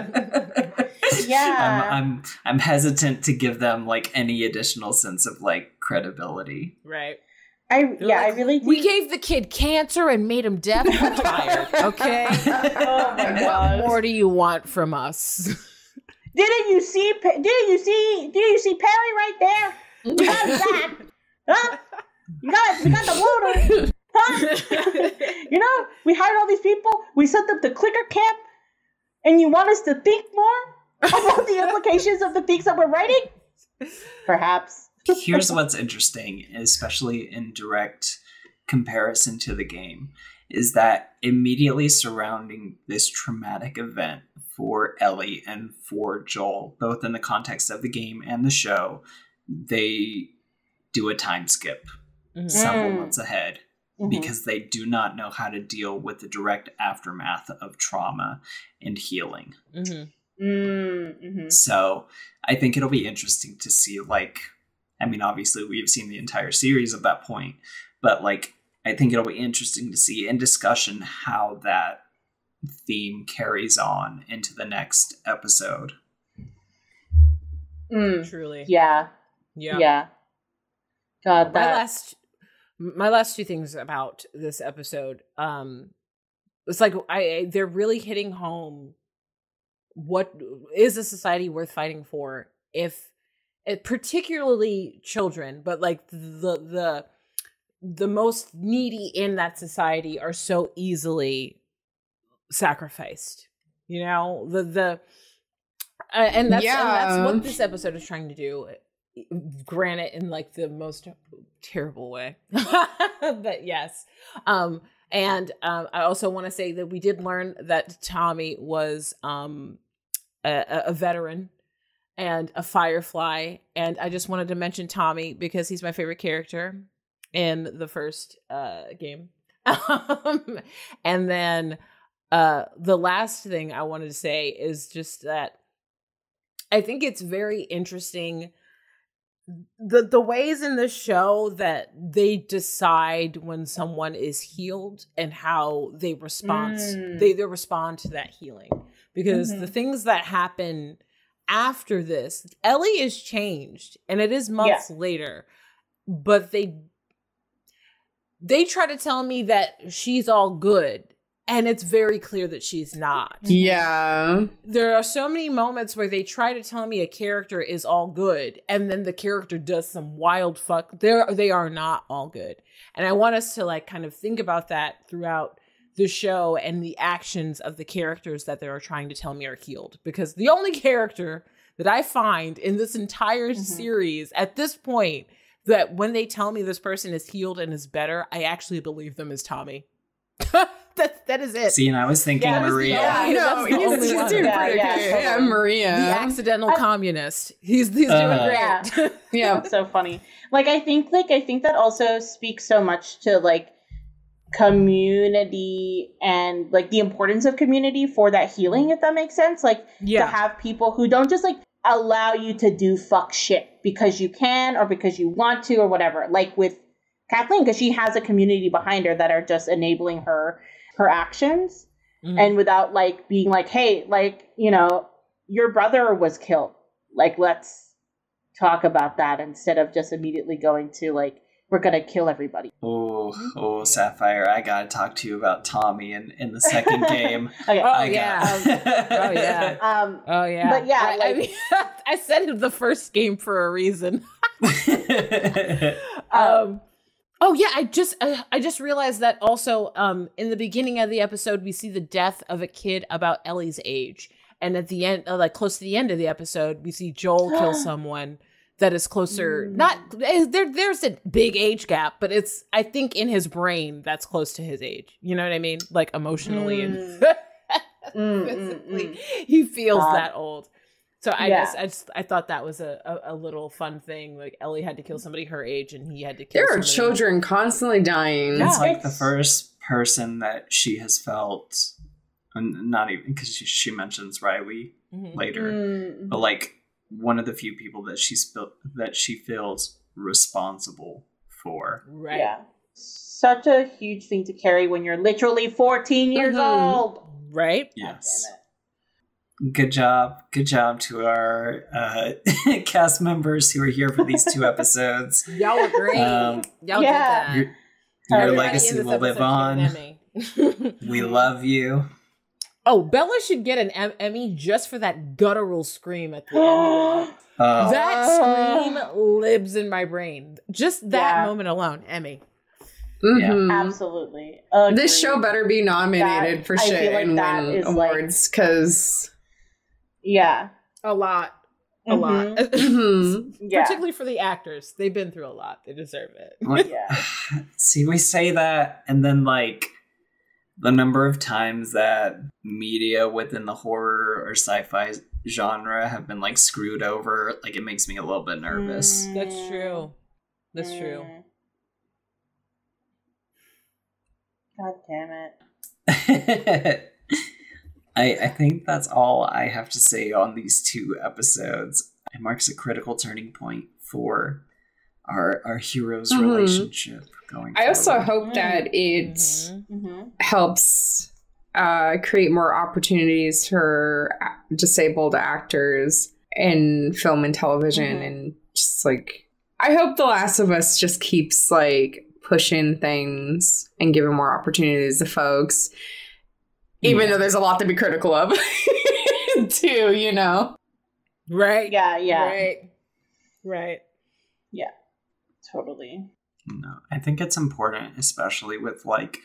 I'm hesitant to give them like any additional sense of like credibility. Right. I really think... We gave the kid cancer and made him deaf and tired. Okay. Oh my God. What more do you want from us? Didn't you see Perry right there? We got his back. Huh? We got the loader. Huh? You know, we hired all these people. We sent them to clicker camp. And you want us to think more about the implications of the things that we're writing? Perhaps. Here's what's interesting, especially in direct comparison to the game, is that immediately surrounding this traumatic event for Ellie and for Joel, both in the context of the game and the show, they do a time skip several months ahead because they do not know how to deal with the direct aftermath of trauma and healing. So I think it'll be interesting to see, like, I mean, obviously we've seen the entire series at that point, but like, I think it'll be interesting to see in discussion how that theme carries on into the next episode. Truly. Yeah. God, my last two things about this episode, it's like they're really hitting home what is a society worth fighting for if particularly children, but like the most needy in that society are so easily sacrificed, you know, and that's what this episode is trying to do. Granted, in like the most terrible way, but yes. And I also want to say that we did learn that Tommy was a veteran and a Firefly, and I just wanted to mention Tommy because he's my favorite character in the first game. And then the last thing I wanted to say is just that I think it's very interesting the ways in the show that they decide when someone is healed and how they respond they respond to that healing, because the things that happen after this, Ellie is changed and it is months later, but they try to tell me that she's all good. And it's very clear that she's not. Yeah. There are so many moments where they try to tell me a character is all good, and then the character does some wild fuck. They are not all good. And I want us to like kind of think about that throughout the show and the actions of the characters that they are trying to tell me are healed. Because the only character that I find in this entire series at this point that when they tell me this person is healed and is better, I actually believe them is Tommy. That is it. See, and I was thinking Maria. He's doing pretty good. Maria, the accidental communist. He's doing great. Yeah, so funny. Like I think that also speaks so much to like community and like the importance of community for that healing, if that makes sense. Like to have people who don't just like allow you to do fuck shit because you can or because you want to or whatever. Like with Kathleen, because she has a community behind her that are just enabling her actions, and without like being like, hey, like, you know, your brother was killed, like let's talk about that, instead of just immediately going to like, we're gonna kill everybody. Oh, Sapphire, I gotta talk to you about Tommy in the second game. Okay. Oh yeah. But yeah, I mean, I said it the first game for a reason. Oh yeah, I just realized that also in the beginning of the episode we see the death of a kid about Ellie's age, and at the end, like close to the end of the episode, we see Joel kill someone that is closer. Not there's a big age gap, but it's I think in his brain that's close to his age. You know what I mean? Like emotionally and physically, he feels that old. So I thought that was a little fun thing. Like Ellie had to kill somebody her age, and he had to kill. There are children constantly dying. It's like the first person that she has felt, and not even because she mentions Riley later, but like one of the few people that she feels responsible for. Right. Yeah. Such a huge thing to carry when you're literally 14 years old. Right. Yes. Good job to our cast members who are here for these 2 episodes. Y'all were great. Y'all did that. Your legacy will live on. We love you. Oh, Bella should get an Emmy just for that guttural scream at the end. That scream lives in my brain. Just that moment alone, Emmy. Yeah, absolutely. Agreed. This show better be nominated for shit and win awards, because a lot. Particularly for the actors. They've been through a lot. They deserve it. See, we say that, and then like the number of times that media within the horror or sci-fi genre have been like screwed over, like it makes me a little bit nervous. That's true. God damn it. I think that's all I have to say on these 2 episodes. It marks a critical turning point for our heroes' relationship going forward. I also hope that it helps create more opportunities for disabled actors in film and television, and just like I hope The Last of Us just keeps like pushing things and giving more opportunities to folks, even though there's a lot to be critical of. too, you know? Right. Yeah. Right. Yeah. Totally. No, I think it's important, especially with like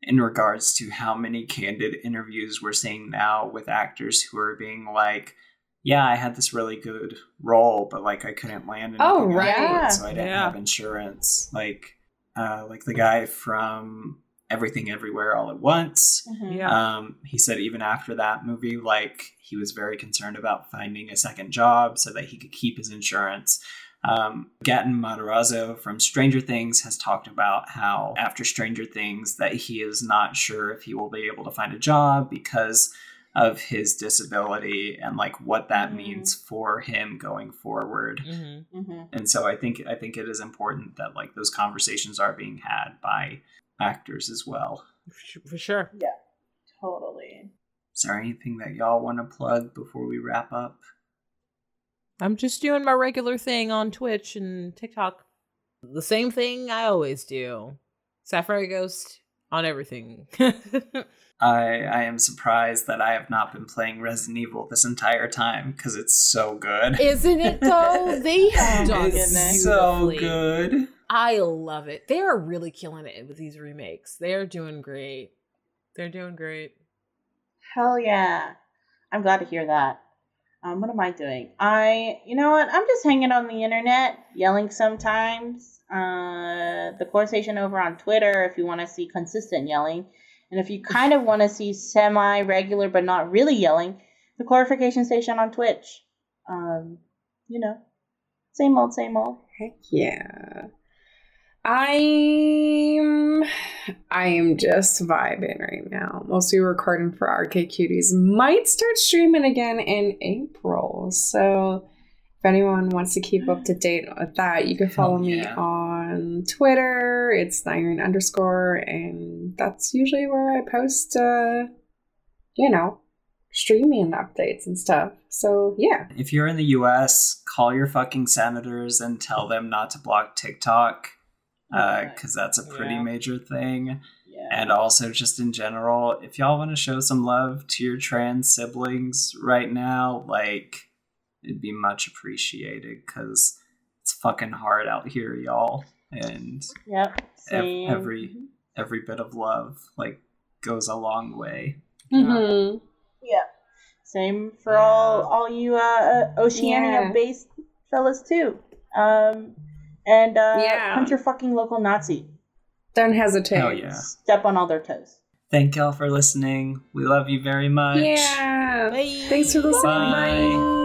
in regards to how many candid interviews we're seeing now with actors who are being like, yeah, I had this really good role, but like I couldn't land anything afterwards, so I didn't have insurance. Like the guy from Everything Everywhere All at Once. He said even after that movie, like he was very concerned about finding a second job so that he could keep his insurance. Gaten Matarazzo from Stranger Things has talked about how after Stranger Things that he is not sure if he will be able to find a job because of his disability and like what that means for him going forward. And so I think it is important that like those conversations are being had by actors as well. For sure. Yeah, totally. Is there anything that y'all want to plug before we wrap up? I'm just doing my regular thing on Twitch and TikTok. The same thing I always do. Sapphire Ghost on everything. I am surprised that I have not been playing Resident Evil this entire time because it's so good. Isn't it though? They have done it so good. I love it. They are really killing it with these remakes. They are doing great. They're doing great. Hell yeah. I'm glad to hear that. What am I doing? You know what? I'm just hanging on the internet, yelling sometimes. The core station over on Twitter if you want to see consistent yelling. And if you kind of want to see semi-regular but not really yelling, the Clarification Station on Twitch. You know, same old, same old. Heck yeah. I am just vibing right now. Mostly recording for Arcade Cuties. Might start streaming again in April. So if anyone wants to keep up to date with that, you can follow me on Twitter. It's _, and that's usually where I post, streaming updates and stuff. So yeah. If you're in the US, call your fucking senators and tell them not to block TikTok. Because that's a pretty major thing. And also just in general, if y'all want to show some love to your trans siblings right now, like, it'd be much appreciated because it's fucking hard out here, y'all. And every bit of love, like, goes a long way. Mm-hmm. Yeah. Same for all you Oceania-based fellas, too. And punch your fucking local Nazi. Don't hesitate. Hell yeah. Step on all their toes. Thank y'all for listening. We love you very much. Yeah. Bye. Thanks for listening. Bye. Bye.